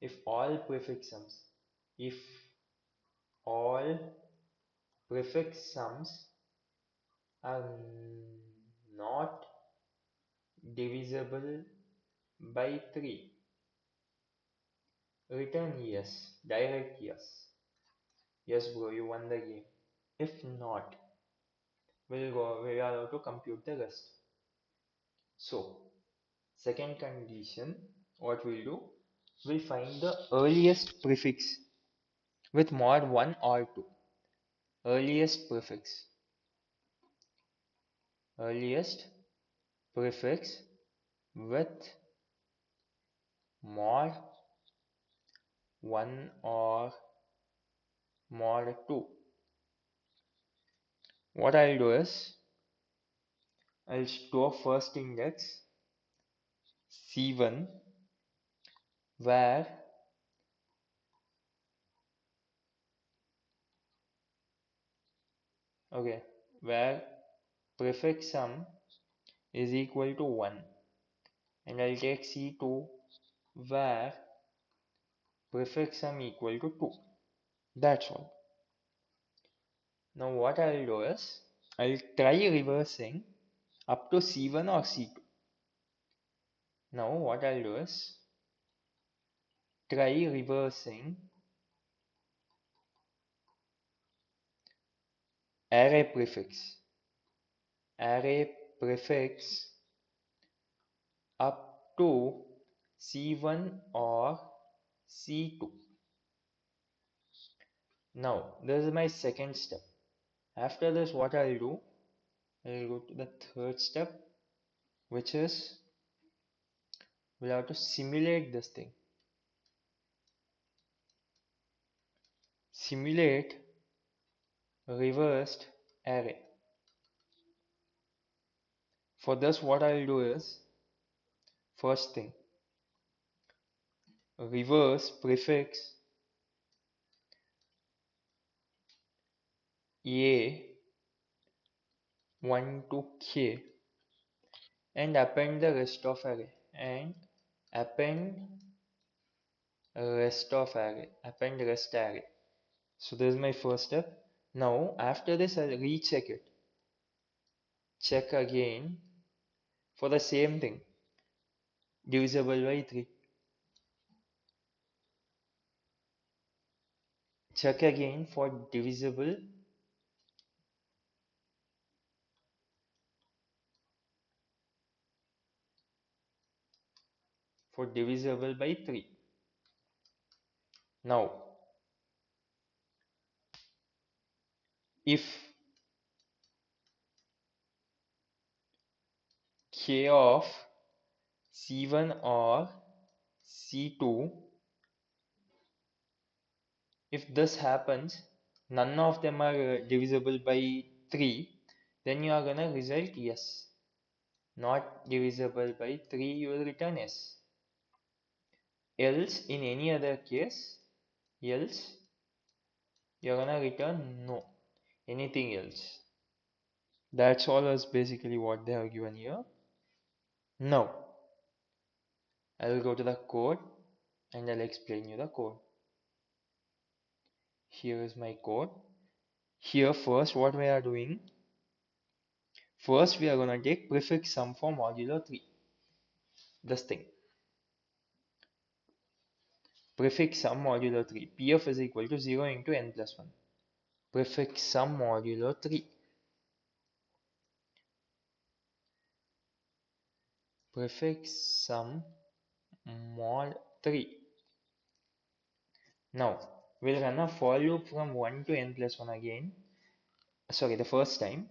if all prefix sums, if all prefix sums are not divisible by 3, return yes, direct yes. Yes bro, you won the game. If not, we are allowed to compute the rest. So, second condition, what we'll do, we'll find the earliest prefix with mod 1 or 2. Earliest prefix. Earliest prefix with mod 1 or mod 2. What I'll do is, I'll store first index C1 where okay where prefix sum is equal to 1, and I'll take C2 where prefix sum equal to 2. That's all. Now what I'll do is I'll try reversing up to C1 or C2. Now what I'll do is try reversing array prefix up to C1 or C2. Now this is my second step. After this, what I'll do, I'll go to the third step, which is we'll have to simulate this thing. Simulate reversed array. For this, what I'll do is, first thing, reverse prefix A1 to K and append the rest of array append rest array. So this is my first step. Now after this, I'll recheck it. Check again for the same thing, divisible by 3. Check again for divisible by 3. Now if k of c1 or C2. If this happens, none of them are divisible by 3, then you are gonna result yes. Not divisible by 3, you will return yes. Else, in any other case, else you're gonna return no. Anything else. That's all is basically what they have given here. Now, I will go to the code and I'll explain you the code. Here is my code. Here first what we are doing, first we are gonna take prefix sum for modulo 3. This thing. Prefix sum modulo 3. Pf is equal to 0 into n plus 1. Prefix sum modulo 3. Prefix sum mod 3. Now, we'll run a for loop from 1 to n plus 1 again. Sorry, the first time,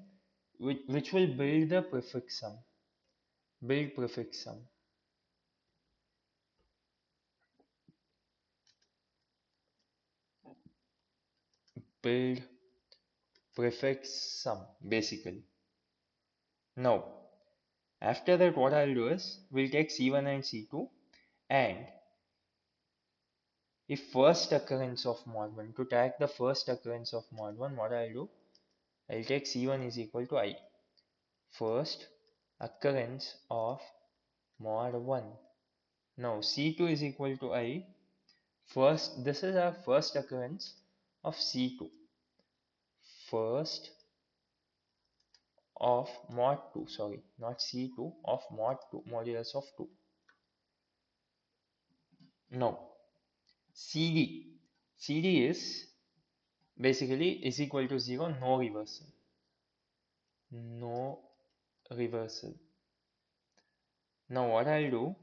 which will build the prefix sum. Build prefix sum. Build prefix sum, basically. Now, after that, what I'll do is, we'll take C1 and C2, and if first occurrence of mod 1, to track the first occurrence of mod 1, what I'll do, I'll take C1 is equal to I. First occurrence of mod 1. Now C2 is equal to I. First, this is our first occurrence of C2. First of mod 2, sorry, not C2, of mod 2, modulus of 2. Now CD is basically is equal to 0, no reversal. No reversal. Now what I'll do,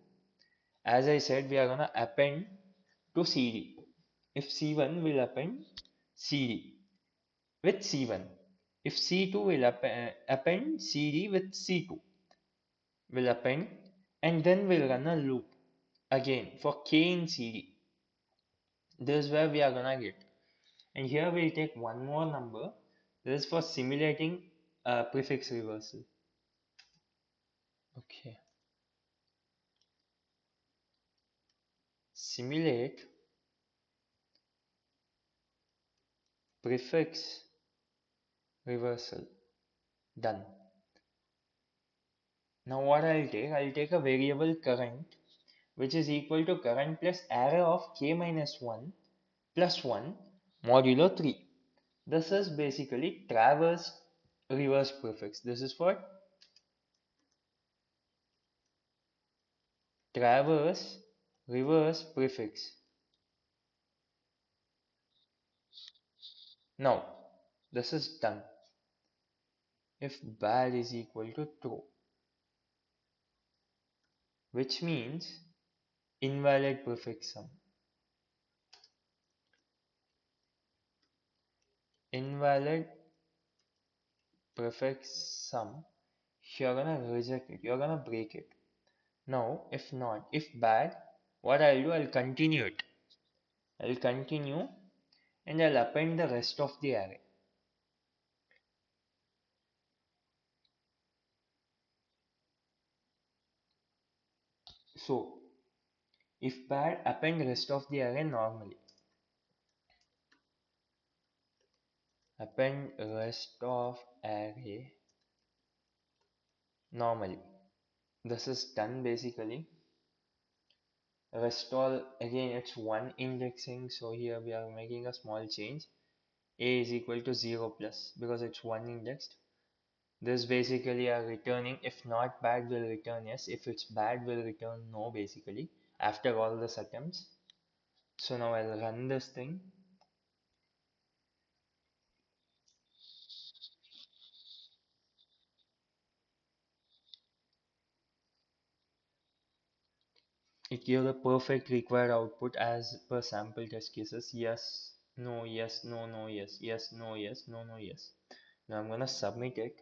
as I said, we are gonna append to CD. If C1 will append CD with C1. If C2 will append CD with C2. Will append and then we'll run a loop again for K in CD. This is where we are gonna get. And here we'll take one more number. This is for simulating prefix reversal. Okay. Simulate prefix reversal. Done. Now what I'll take a variable current which is equal to current plus array of k minus 1 plus 1 modulo 3. This is basically traverse reverse prefix. This is for traverse reverse prefix. Now, this is done. If bad is equal to true, which means invalid prefix sum. Invalid prefix sum, you're gonna reject it, you're gonna break it. Now, if not, if bad, what I'll do, I'll continue it. I'll continue and I'll append the rest of the array. So, if bad, append rest of the array normally. Append rest of array normally. This is done basically. Rest all, again it's one indexing, so here we are making a small change. A is equal to 0 plus because it's one indexed. This basically are returning, if not bad will return yes, if it's bad will return no basically after all this attempts. So now I'll run this thing. It gives the perfect required output as per sample test cases. Yes, no, yes, no, no, yes, yes, no, yes, no, no, yes. Now I'm gonna submit it.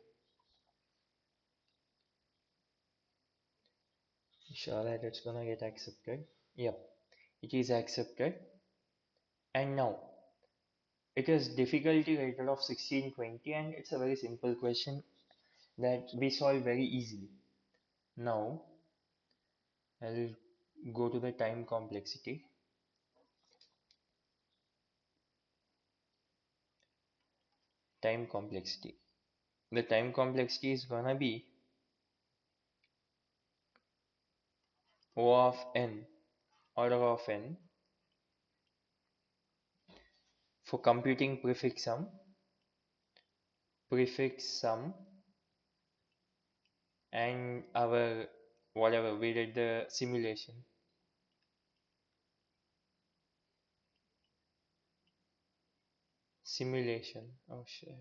Sure that it's gonna get accepted. Yep, it is accepted. And now it is difficulty rated of 1620, and it's a very simple question that we solve very easily. Now I'll go to the time complexity. Time complexity. The time complexity is gonna be O of n, order of n, for computing prefix sum, and our whatever we did the simulation. Oh shit.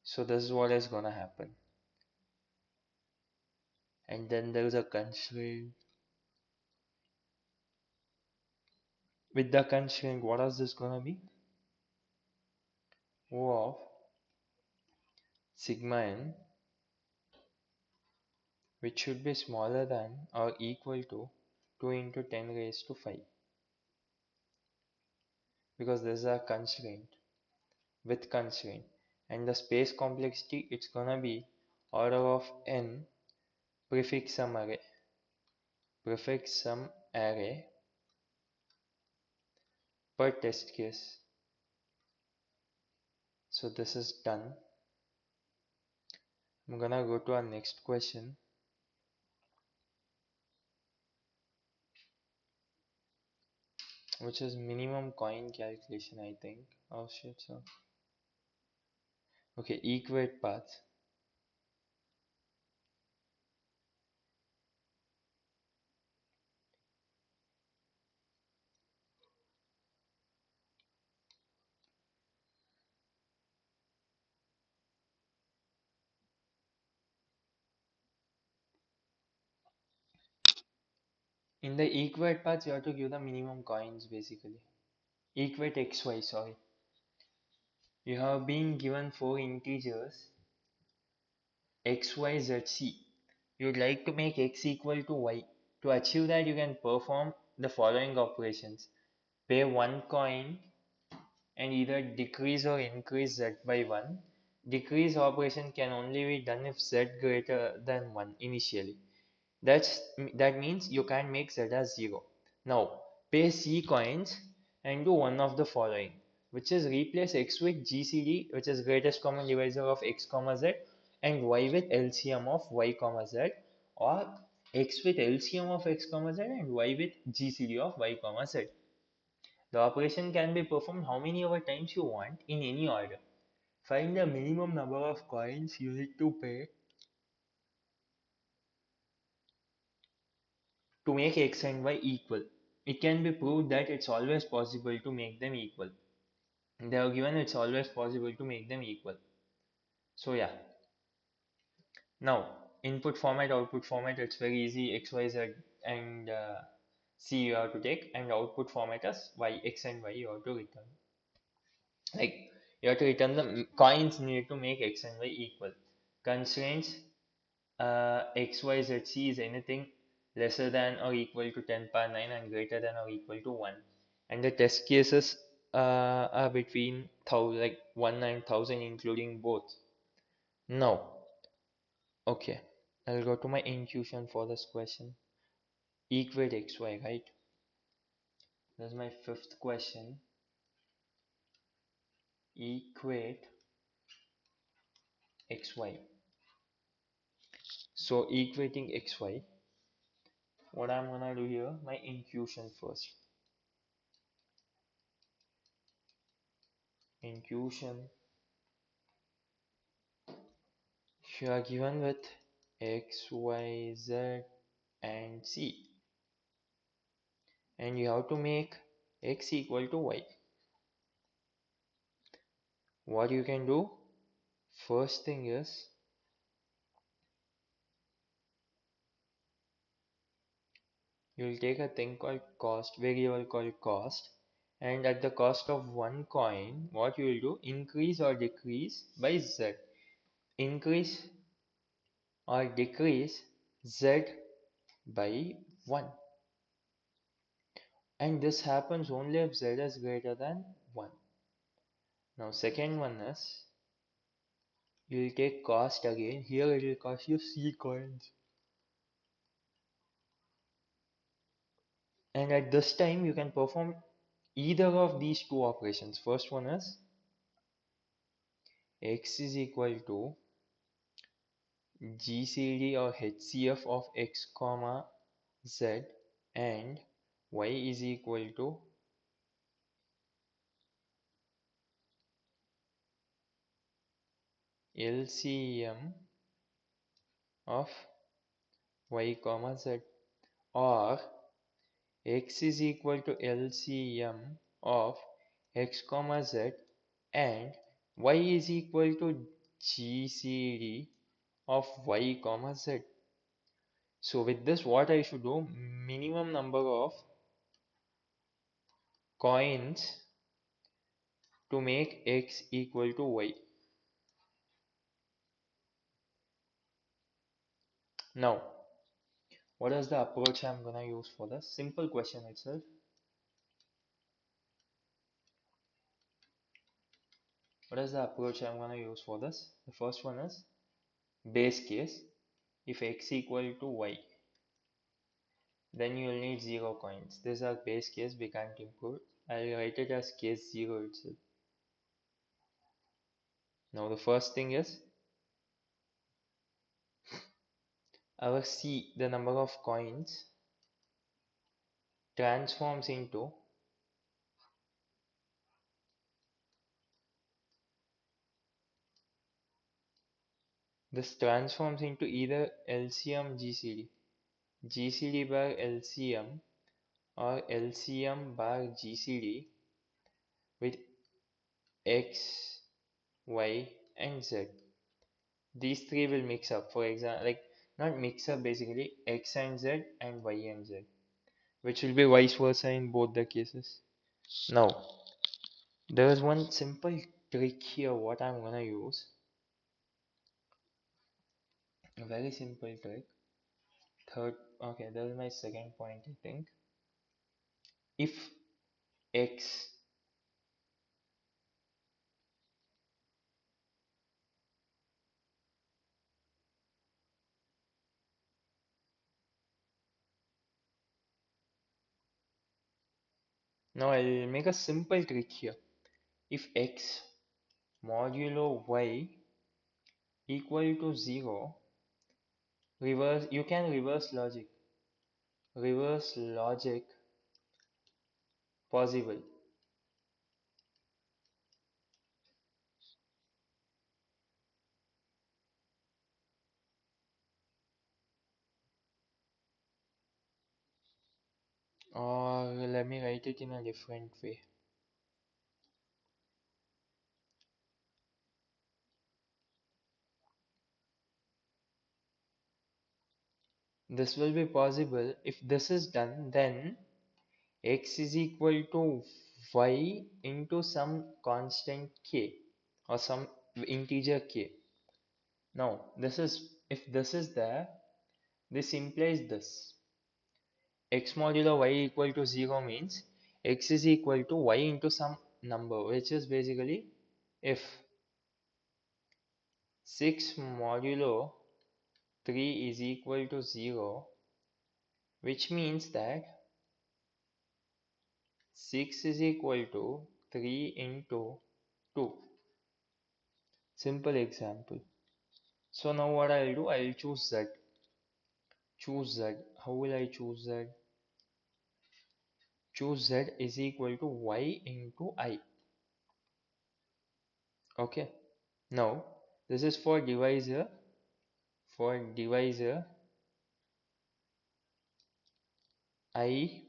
So this is what is gonna happen. And then there is a constraint. With the constraint, what is this gonna be? O of sigma n, which should be smaller than or equal to 2 into 10 raised to 5, because this is a constraint with constraint. And the space complexity, it's gonna be order of n prefix sum array per test case. So this is done. I'm gonna go to our next question, which is minimum coin calculation, I think. Oh shit, so okay, equate paths. In the equate paths, you have to give the minimum coins basically. Equate xy, sorry. You have been given four integers x, y, z, c. You would like to make x equal to y. To achieve that, you can perform the following operations. Pay one coin and either decrease or increase z by 1. Decrease operation can only be done if z greater than 1 initially. That means you can't make z as 0. Now pay c coins and do one of the following, which is replace x with GCD, which is greatest common divisor of x comma z, and y with LCM of y comma z, or x with LCM of x comma z and y with GCD of y comma z. The operation can be performed how many ever times you want in any order. Find the minimum number of coins you need to pay to make x and y equal. It can be proved that it's always possible to make them equal. They are given it's always possible to make them equal. So yeah. Now input format, output format, it's very easy. X, Y, Z and C you have to take, and output format as Y, X and Y you have to return. Like you have to return the coins needed to make X and Y equal. Constraints, x, y, z, c is anything lesser than or equal to 10 power 9 and greater than or equal to 1. And the test cases are between 1000, like 1 and 1000 including both. Now, okay, I'll go to my intuition for this question. Equate xy, right? That's my fifth question. Equate xy. So equating xy, what I'm gonna do here, my intuition first. Intuition, you are given with x, y, z and c, and you have to make x equal to y. What you can do, first thing is, you'll take a thing called cost, variable called cost, and at the cost of one coin, what you will do, increase or decrease by z. Increase or decrease z by 1. And this happens only if z is greater than 1. Now second one is, you'll take cost again. Here it will cost you C coins. And at this time you can perform either of these two operations. First one is x is equal to GCD or HCF of x comma z, and y is equal to LCM of y comma z, or x is equal to LCM of x comma z and y is equal to GCD of y comma z. So with this, what I should do, minimum number of coins to make x equal to y. Now what is the approach I'm gonna use for this simple question itself? What is the approach I'm gonna use for this? The first one is base case. If x equal to y, then you will need 0 coins. This is our base case, we can't improve. I'll write it as case 0 itself. Now the first thing is our C, the number of coins, transforms into either LCM GCD, GCD bar LCM, or LCM bar GCD with x, y, and z. These three will mix up. For example, like not mix up, basically x and z and y and z, which will be vice versa in both the cases. Now there is one simple trick here what I'm gonna use. A very simple trick. Third, okay, that is my second point, I think. If x, now I'll make a simple trick here. If x modulo y equal to 0, reverse, you can reverse logic possible. Or let me write it in a different way. This will be possible if this is done, then x is equal to y into some constant k or some integer k. Now this is, if this is there, this implies this: x modulo y equal to 0 means x is equal to y into some number, which is basically, if 6 modulo 3 is equal to 0, which means that 6 is equal to 3 into 2. Simple example. So now what I'll do, I'll choose z. How will I choose z? Choose z is equal to y into I. Okay. Now this is for divisor. For divisor I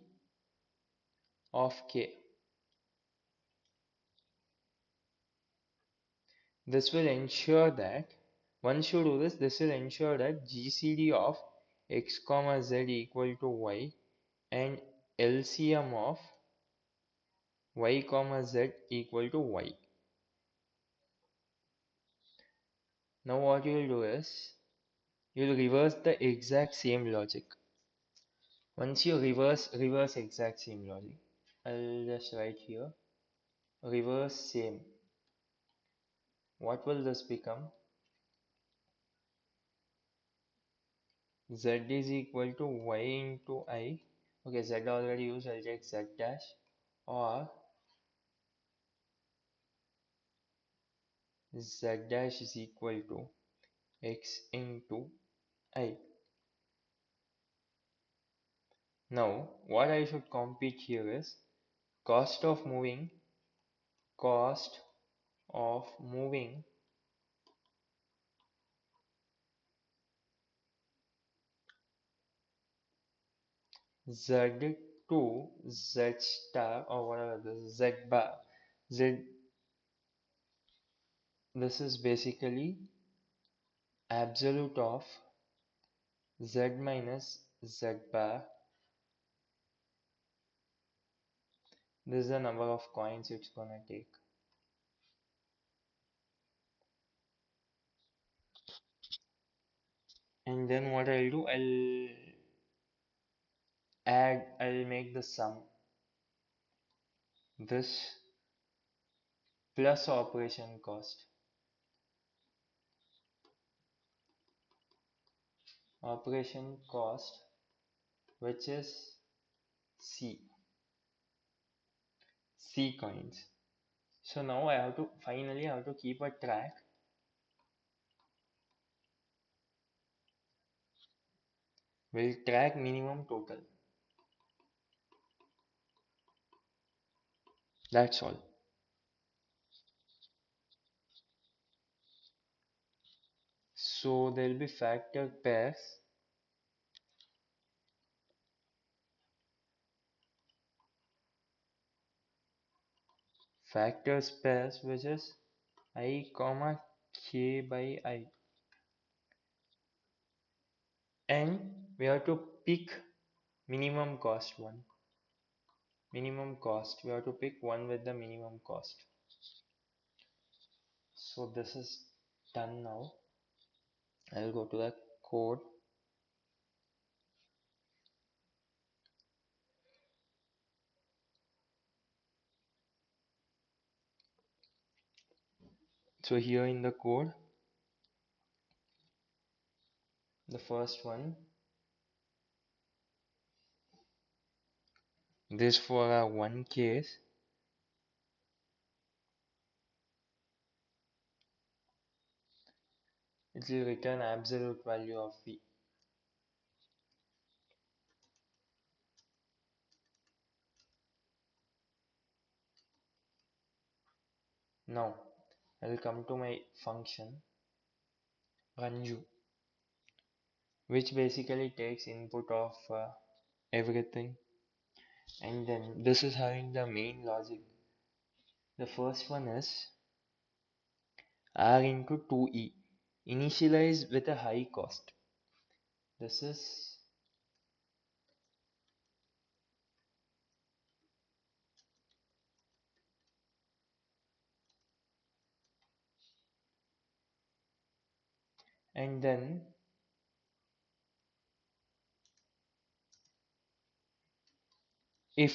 of k. This will ensure that, once you do this, this will ensure that GCD of x comma z equal to y and LCM of y comma z equal to y. Now what you will do is, you will reverse the exact same logic. Once you reverse exact same logic, I'll just write here reverse same. What will this become? Z is equal to y into I. Okay, Z already used, I'll take Z dash, or Z dash is equal to X into I. Now, what I should compute here is cost of moving, cost of moving Z to Z star or whatever this is, Z bar. Z, this is basically absolute of Z minus Z bar. This is the number of coins it's gonna take. And then what I'll do, I'll make the sum. This plus operation cost. Operation cost, which is C coins. So now I have to keep a track. We'll track minimum total. That's all. So there'll be factor pairs. Factors pairs, which is I comma k by I. And we have to pick minimum cost one. Minimum cost. We have to pick one with the minimum cost. So this is done now. I'll go to the code. So here in the code, the first one, this for our one case, it will return absolute value of v. Now I'll come to my function ranju, which basically takes input of everything, and then this is having the main logic. The first one is r into 2e, initialize with a high cost. This is and then if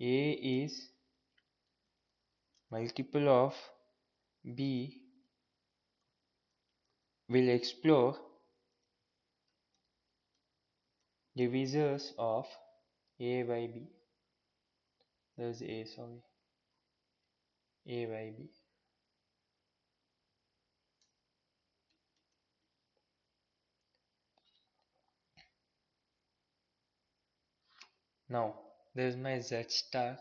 a is multiple of b, will explore divisors of a by b. There's a, sorry, a by b. Now there's my z star,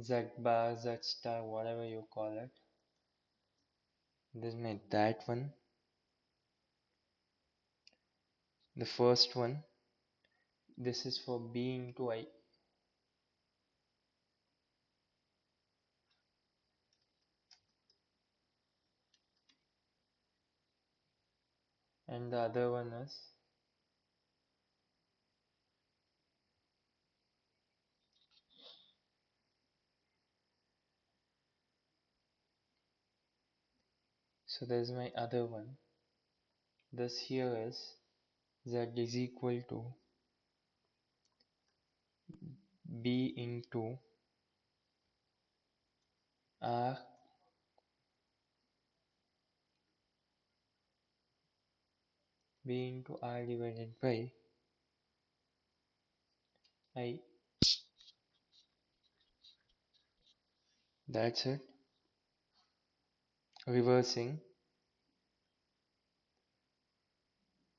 z bar, z star, whatever you call it. There's my that one, the first one. This is for b into I. And the other one is so there's my other one. This here is Z is equal to B into R B into R divided by I. That's it. Reversing.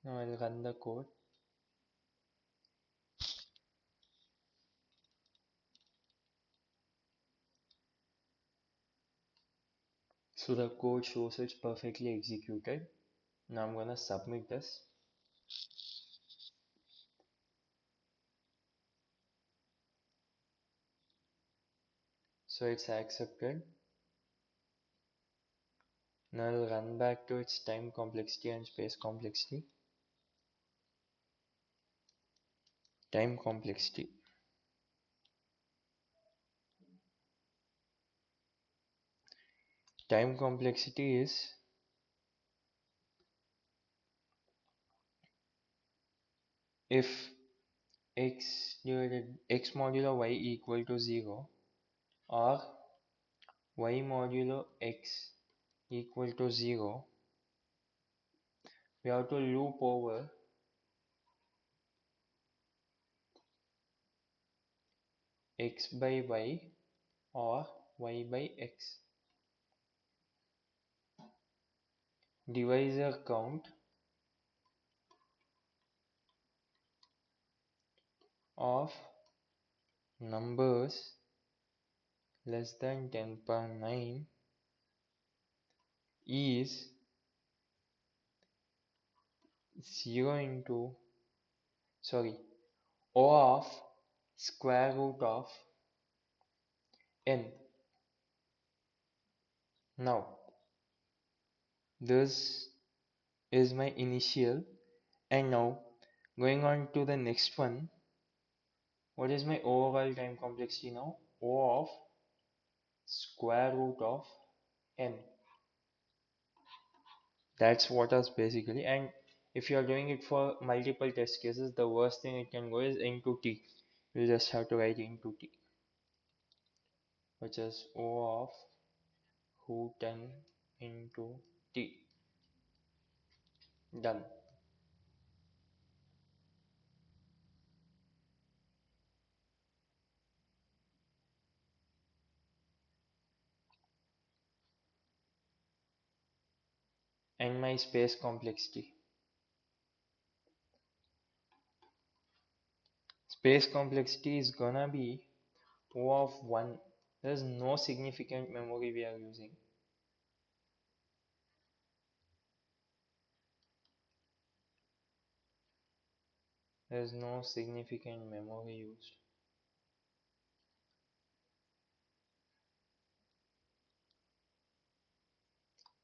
Now I'll run the code. So the code shows it's perfectly executed. Now I'm gonna submit this. So it's accepted. Now I'll run back to its time complexity and space complexity. Time complexity. Time complexity is if x modulo y equal to 0 or y modulo x equal to 0, we have to loop over x by y or y by x. Divisor count of numbers less than 10 power 9 is 0 into, sorry, O of square root of n. Now, this is my initial, and now going on to the next one. What is my overall time complexity now? O of square root of n. That's what is basically. And if you are doing it for multiple test cases, the worst thing it can go is into t. You just have to write into t, which is O of root n into t. Done. And my space complexity. Space complexity is gonna be O of 1. There's no significant memory we are using. There's no significant memory used.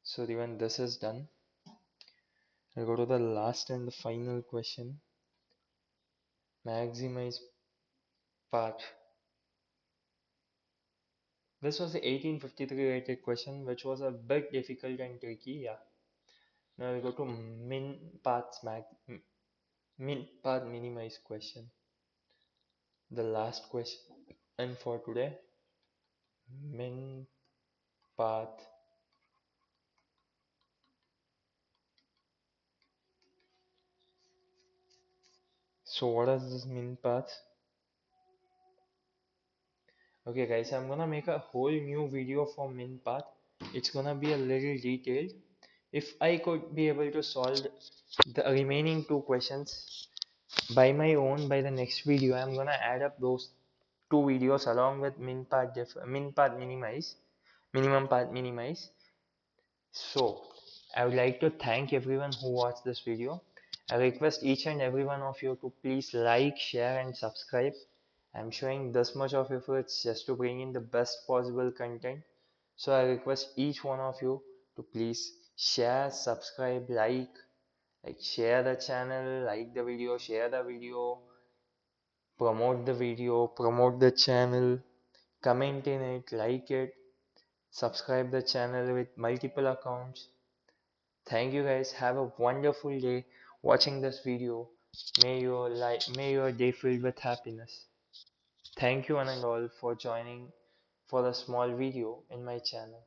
So even this is done. I'll go to the last and the final question. Maximize path. This was the 1853 rated question, which was a bit difficult and tricky. Yeah. Now I'll go to min path minimize question. The last question and for today. Min path. So what is this min path? Okay guys, I'm gonna make a whole new video for min path. It's gonna be a little detailed. If I could be able to solve the remaining two questions by my own by the next video, I'm gonna add up those two videos along with min path minimum path minimize. So I would like to thank everyone who watched this video. I request each and every one of you to please like, share and subscribe. I'm showing this much of efforts just to bring in the best possible content. So I request each one of you to please share, subscribe, like share the channel, like the video, share the video, promote the channel, comment in it, like it, subscribe the channel with multiple accounts. Thank you guys. Have a wonderful day. watching this video. May your day filled with happiness. Thank you one and all for joining for the small video in my channel.